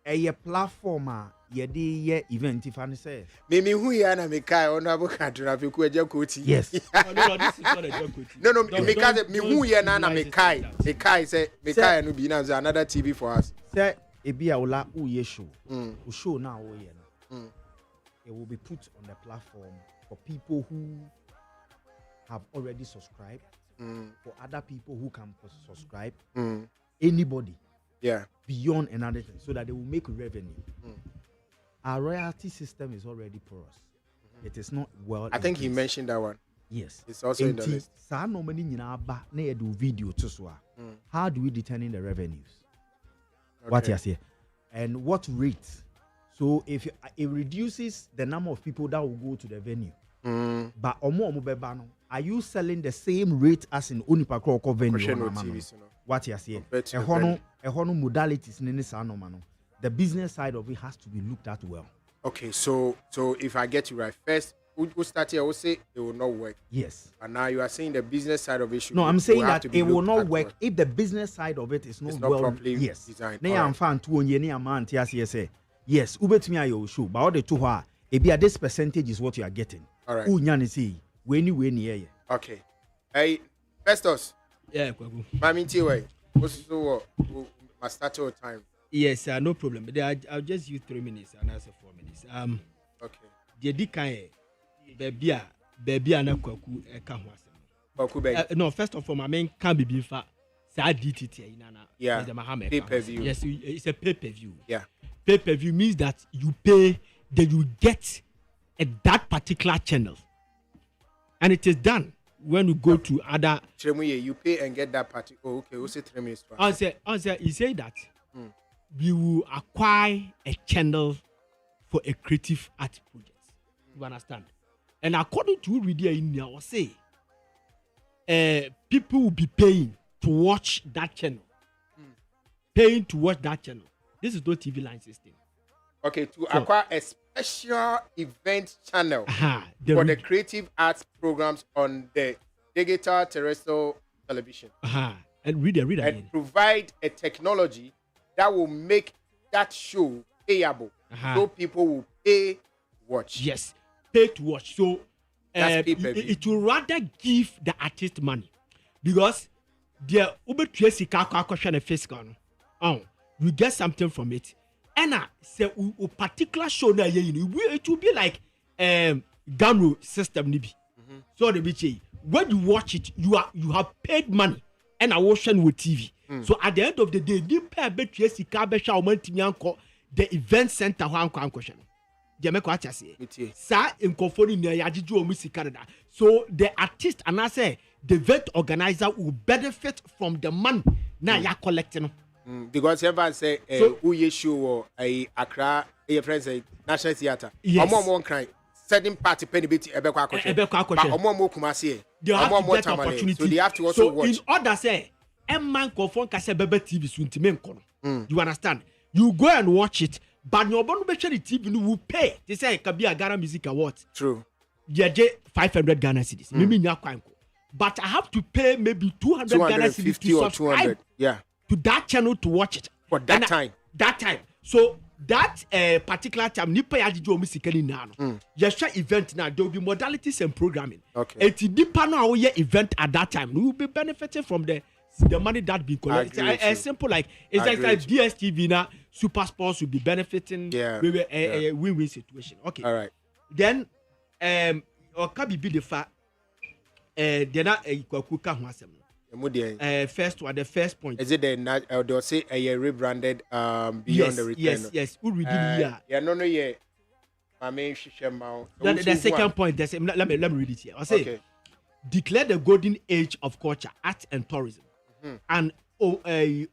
A platform ye event if I say. Maybe who ya na me kai honorable country na fiku eje koti. Yes. No, this is not a joke. No, because me who ya na me kai. Me kai say me kai no be na another TV for us. Say e be ola who ye show. O show now o ye no. It will be put on the platform for people who have already subscribed, for other people who can subscribe, anybody, beyond another thing, so that they will make revenue. Our royalty system is already porous. It is not well. I think he mentioned that one. Yes, it's also in the list. Video how do we determine the revenues? What you say, and what rate? So if it reduces the number of people that will go to the venue. But are you selling the same rate as in Onipakro venue? What you say? A modalities in the business side of it has to be looked at well. Okay, so if I get you right, first we'll start here. I will say it will not work. Yes. And now you are saying the business side of it should. No, I'm saying that it will not work if the business side of it is not well properly designed. Yes, ubetumi ayo show, but all the two are this percentage is what you are getting. All right. Okay. Hey, Festus. Yeah, Kwaku. Mami Tiwe. What's so must start your time? Yes, no problem. But I'll just use 3 minutes and answer 4 minutes. Okay. The dikaye baby ana Kwaku eka ho asem. No, first of all, my main can be bifa sa DTT inana. Yeah. Pay-per-view. Yes, it's a pay-per-view. Yeah. Pay-per-view means that you pay, then you get that particular channel, and it is done when you go to other. You pay and get that party. Oh, okay. We'll say 3 minutes. Answer. He say that you will acquire a channel for a creative art project. You understand? And according to Redia India, I say, people will be paying to watch that channel. Paying to watch that channel. This is no TV line system. Okay, to acquire a special event channel for the creative arts programs on the digital terrestrial television. And read and again. Provide a technology that will make that show payable. So people will pay to watch. Yes, pay to watch. So it will rather give the artist money because the you get something from it. And say a particular show na it will be like Gamro system nibi. So the biche when you watch it, you have paid money and I watch with TV. So at the end of the day, the pair betray sika be sha o mantimi anko the event center ho anko question. They make what I say. Sa nkofo ni na yagiju o music Canada. So the artist and I say the event organizer will benefit from the money na ya collecting. Because everyone say who you show or a Accra a friend say National Theatre. Omo cry certain party penny bit ebekwa akoshe. But omo kumasi they have to get opportunity. So they have to also watch. In order say man confirm kase bebe TV so ntime nkono. You understand? You go and watch it, but your bonu be share the TV no will pay. They say it can be a Ghana Music Award. True. Jeje 500 Ghana cedis. Maybe nya kwanko. But I have to pay maybe 200 Ghana cedis to subscribe. Yeah. To that channel to watch it. For that time. That time. So that particular time, nipa ya jijo musikali na no. Yesha event now, there will be modalities and programming. Okay. Eti nipa no ye event at that time, we will be benefiting from the money that be collected. It's simple like it's like DSTV now. Super Sports will be benefiting. Yeah. We will a win-win situation. Okay. All right. Then or can be the fact they're not a kwakuka ho asem. First one, the first point. Is it they'll say a rebranded Beyond the Return? Yes. Who redeem here? Yeah, no, yeah. My main The second point, let me read it here. I say, declare the golden age of culture, art, and tourism, and overarching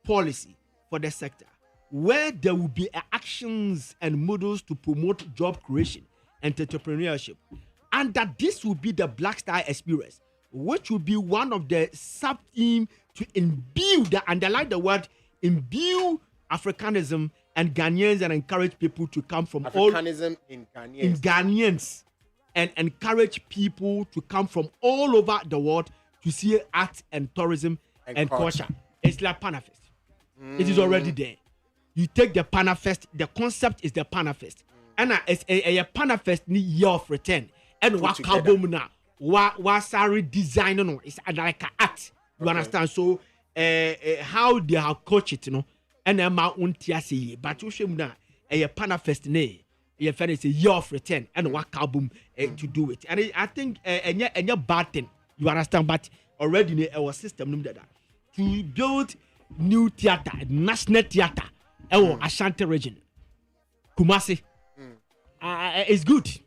policy for the sector, where there will be actions and models to promote job creation and entrepreneurship. And that this will be the Black Star experience, which will be one of the sub-themes to imbue, underline the word, imbue Africanism and Ghanaians and encourage people to come from Africanism in Ghanaians and encourage people to come from all over the world to see art and tourism and culture. It's like Panafest. It is already there. You take the Panafest, the concept is the Panafest. And it's a Panafest ni year of return. And what album na what sorry design no it's like an art. You understand? So how they have coached it, you know, and ma untia say but you should na a Panafest ne you find it's a year of return and what album to do it. And I think any bad thing, you understand, but already in our system that to build new theater, national theater, our Ashanti region, Kumasi. It's good.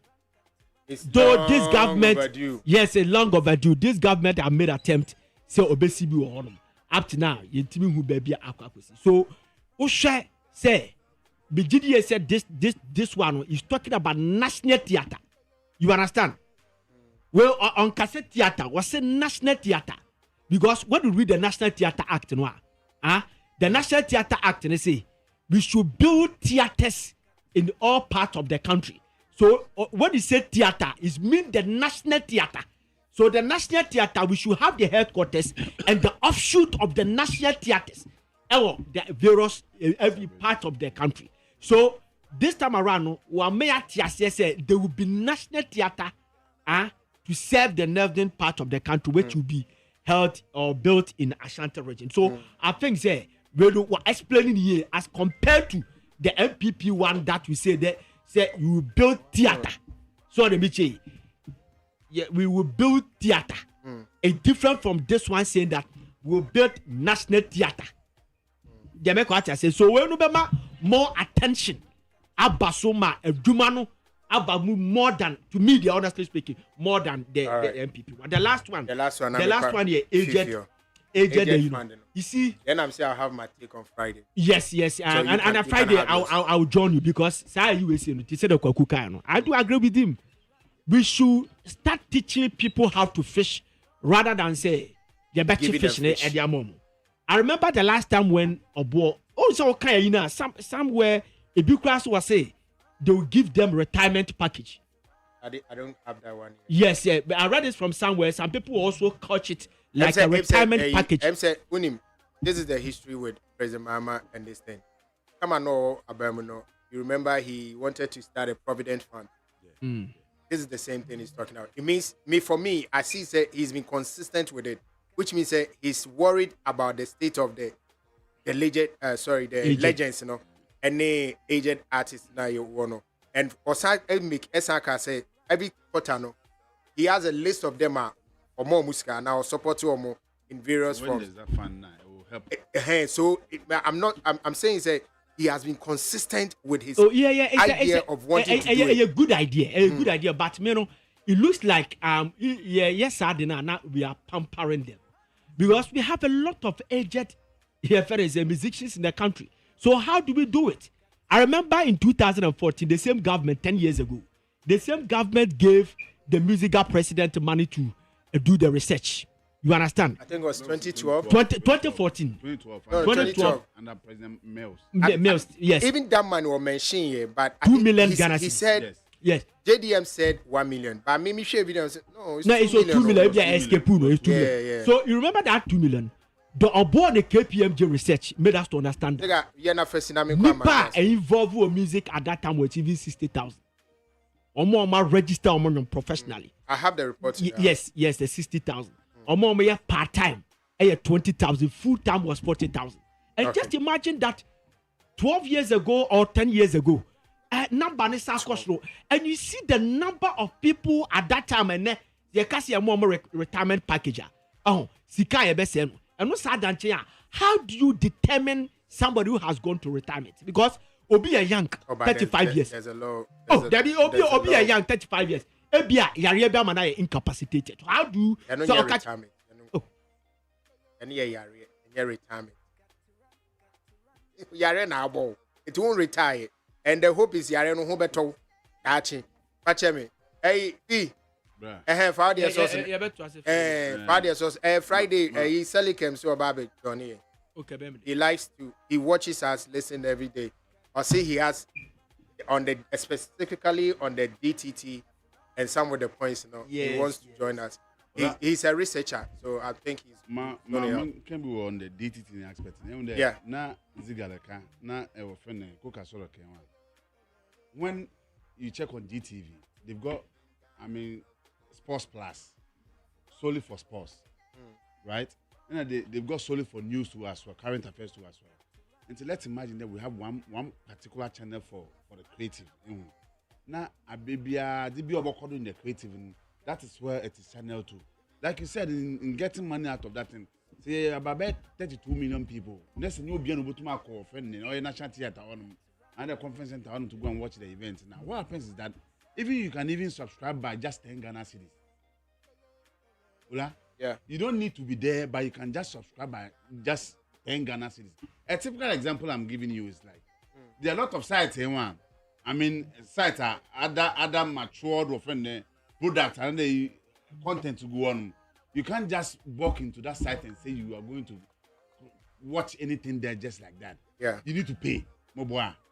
Though this government, overdue. Yes, a long overdue. This government have made attempt say obesibi or honor. Up to now, yintimi who baby akwakosi. So, Usha say, BGDA said this one is talking about national theater. You understand? Well, on cassette theater was a national theater because when you read the National Theater Act, the National Theater Act, they say we should build theaters in all parts of the country. So when you say theater, it means the national theater. So the national theater, we should have the headquarters and the offshoot of the national theaters, the various every part of the country. So this time around, there will be national theater to serve the northern part of the country, which will be held or built in Ashanti region. So I think we're explaining here as compared to the MPP one that we say that say you build theater. So the Michi, we will build theater. It's different from this one saying that we'll build national theater. They make what I say. So we will more attention. Abasoma, Dumano, Abamu more than to me, the honestly speaking, more than the MPP one. The last one here, agent, you know. You see, then I'm saying I'll have my take on Friday. Yes, so and on Friday I'll join you because you were saying I do agree with him. We should start teaching people how to fish rather than say they're better fishing at their mom. I remember the last time when somewhere a big class was say they will give them retirement package. I don't have that one yet. Yes, but I read it from somewhere. Some people also catch it like a retirement package. This is the history with President Mahama and this thing. Come on, no, Abramuno. You remember he wanted to start a provident fund. This is the same thing he's talking about. It means for me, I see he's been consistent with it, which means he's worried about the state of the legends, you know, any aged artist now you want. And for make Esaka say every quarter, no, he has a list of them or more musika now support or more in various when forms. there's that fund now, it will help. So I'm saying say he has been consistent with his idea of wanting to do it. A good idea, good idea. But you know, it looks like yes, now we are pampering them because we have a lot of aged musicians in the country. So how do we do it? I remember in 2014, the same government 10 years ago, the same government gave the musical president money to do the research. You understand? I think it was 2012. 2014. 2012. Under President Mills. Mills, yes. Even that man was mentioned here, but 2 million Ghana. He said, yes. JDM said 1 million, but Mimi share video said no, it's 2 million. It's 2 million. Yeah. So you remember that 2 million? The aboard the KPMG research made us to understand. Nipa involved with music at that time was even 60,000. Or register professionally. I have the report. Yes, the 60,000. Or part time, 20,000. Full time was 40,000. And just imagine that 12 years ago or 10 years ago, number and you see the number of people at that time and they can see a more retirement package. Oh, Sika Ebesen. And what's that? How do you determine somebody who has gone to retirement? Because Obi a young 35 years. There's a law. Obi a young 35 years. Ebia Yarieba Mana incapacitated. How do you retirement? Any retirement. Yare na abo. It won't retire. And the hope is Yare no ho beto. Dachi. Pache me. Hey, Friday sauce. Friday sauce. Friday, he Selicam so about Johnny. Okay, he likes to. He watches us, listen every day. Or see, he has on the specifically on the DTT and some of the points. He wants to join us. He's a researcher, so I think he's. Can be on the DTT aspect. Yeah. Na Zigaleka, na friend Coca Cola. When you check on DTV, they've got, Sports Plus, solely for sports, right? And they've got solely for news to us, for current affairs to us. And so let's imagine that we have one particular channel for the creative. Now, a baby, the be about in the creative, that is where it is channel 2. Like you said, in getting money out of that thing, say about 32 million people. There's a new be able to make a friend or a national theater and a conference center to go and watch the event. Now, what happens is that even you can even subscribe by just 10 Ghana cedis. Yeah. You don't need to be there, but you can just subscribe by just 10 Ghana cedis. A typical example I'm giving you is like there are a lot of sites here. Sites are other matured or friend products and the content to go on. You can't just walk into that site and say you are going to watch anything there just like that. Yeah. You need to pay.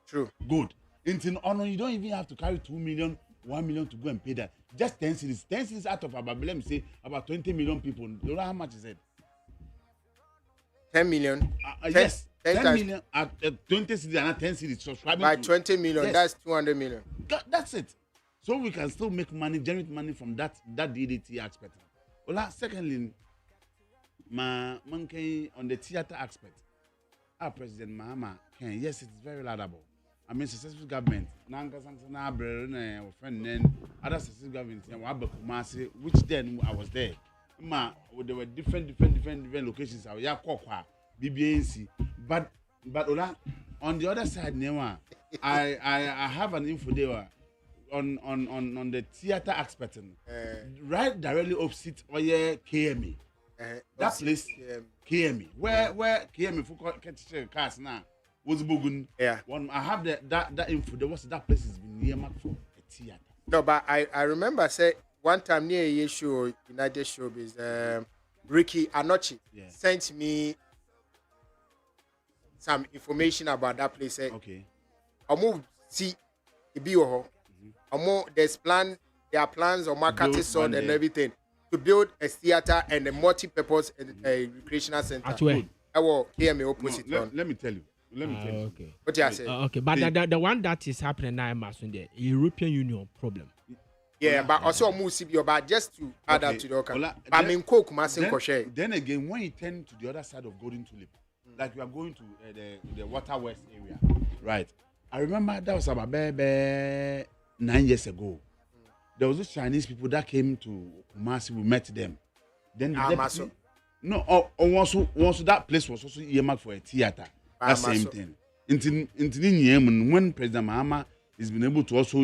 True. Good. You don't even have to carry 2 million, 1 million to go and pay that. Just 10 cities. 10 cities out of about, let me say, about 20 million people. Do you know how much is it? 10 million? Yes. 10 million at 20 cities and 10 cities subscribing. By 20 million, yes. That's 200 million. That's it. So we can still make money, generate money from that DDT aspect. Well, secondly, monkey on the theater aspect. Our President Mahama, yes, it's very laudable. Successful government. Other successful governments, which then I was there. There were different locations. BBNC. But on the other side, I have an info there on the theater aspect. Right directly opposite KME. That place, KME. Where KME for cars now. Was Bogun. Yeah. I have that info. There was that place has been earmarked for a theater. No, but I remember say one time near a show, United Showbiz, Ricky Anochi sent me some information about that place. Okay. I moved see the bio. There are plans on marketing sold and everything to build a theater and a multi-purpose recreational center. I will KMA opposite. Let me tell you. Okay. What you say? Okay, but the one that is happening now is the European Union problem. Yeah, but also CBO, but just to add up to the okay. I mean, Coke then again, when you turn to the other side of Golden Tulip, like we are going to the Water West area, right? I remember that was about 9 years ago. there was these Chinese people that came to Kumasi. We met them. Then the deputy, once that place was also earmarked for a theater. That same thing. When President Mahama has been able to also,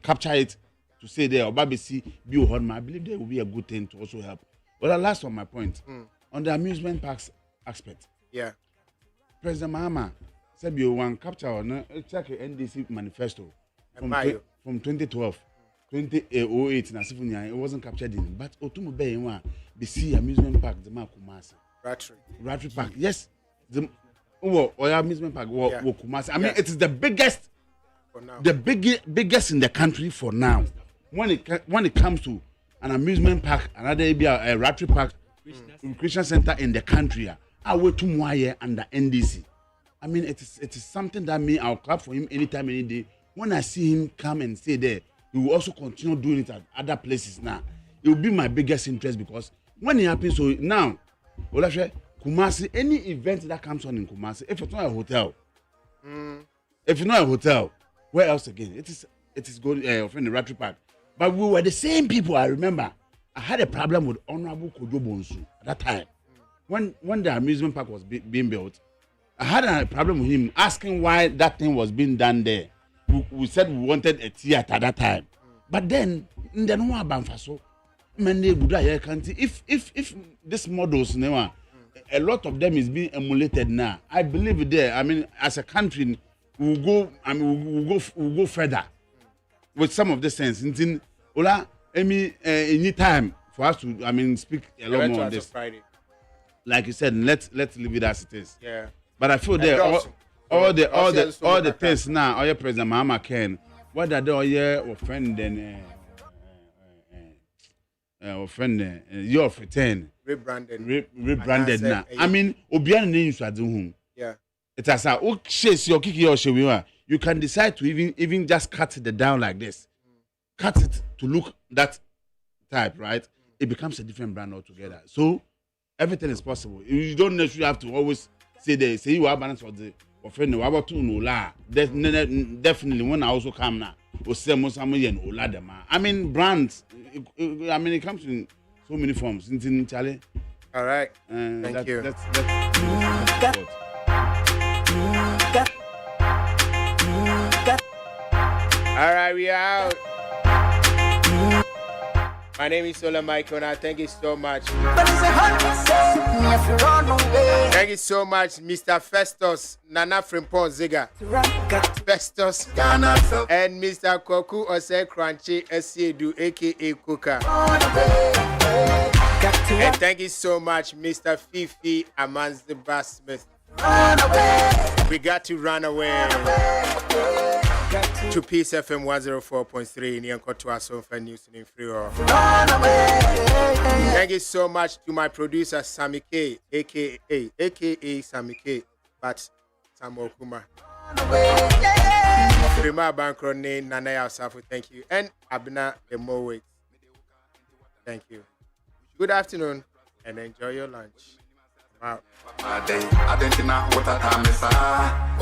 capture it to say there, or Babisi, be I believe there will be a good thing to also help. Well, last on my point, on the amusement parks aspect. Yeah. President Mahama said you want capture on check the NDC manifesto from 2012, 2008 it wasn't captured in. But Otumu Bay the sea amusement park the Kumasi. Ratri Park. Yes. The amusement park Kumasi. I mean it is the biggest biggest in the country for now. When it comes to an amusement park, another be a Ratri Park Christian Center in the country. I wait to Mwaye under NDC. I mean, it is something that I'll clap for him anytime, any day. When I see him come and stay there, he will also continue doing it at other places now. It will be my biggest interest because when it happens, so now, Kumasi, any event that comes on in Kumasi, if it's not a hotel, where else again? It is going from the Ratri Park. But we were the same people. I remember I had a problem with Honorable Kojo Bonsu at that time. When the amusement park was being built, I had a problem with him asking why that thing was being done there. We said we wanted a theater at that time. But then, in the Noah Banfaso, if these models, a lot of them is being emulated now. I believe there, I mean, as a country, we'll go further with some of the things. Any time for us to, speak a lot more on this. Friday. Like you said, let's leave it as it is. Yeah. But I feel there all the things now. All your President Mahama can. What are they all your offending? Your friend rebranded now. I mean, Obian names are doing. Yeah. It has a your kiki or show. You can decide to even just cut it down like this. Cut it to look that type, right? It becomes a different brand altogether. So everything is possible. You don't necessarily have to always say you have balance for the offender. What about Ola? Definitely when I also come now, or say Mosamu and Ola them. I mean brands. It comes in so many forms. Charlie. All right. Thank you. All right, we are out. My name is Sola Michael, and I thank you so much. Thank you so much, Mr. Festus, Nana Frimpon Ziga, Festus, and Mr. Koku Ose Crunchy Esiedu, aka Kuka. And thank you so much, Mr. Fifi Amanziba Smith. We got to run away. To Peace FM 104.3 in Yankotoa for News in Free. Thank you so much to my producer Sammy K, aka Sammy K, but Samuel Kuma. Prima Bankro name Nana Yasafu, thank you. And Abna Emowe. Thank you. Good afternoon and enjoy your lunch. Wow.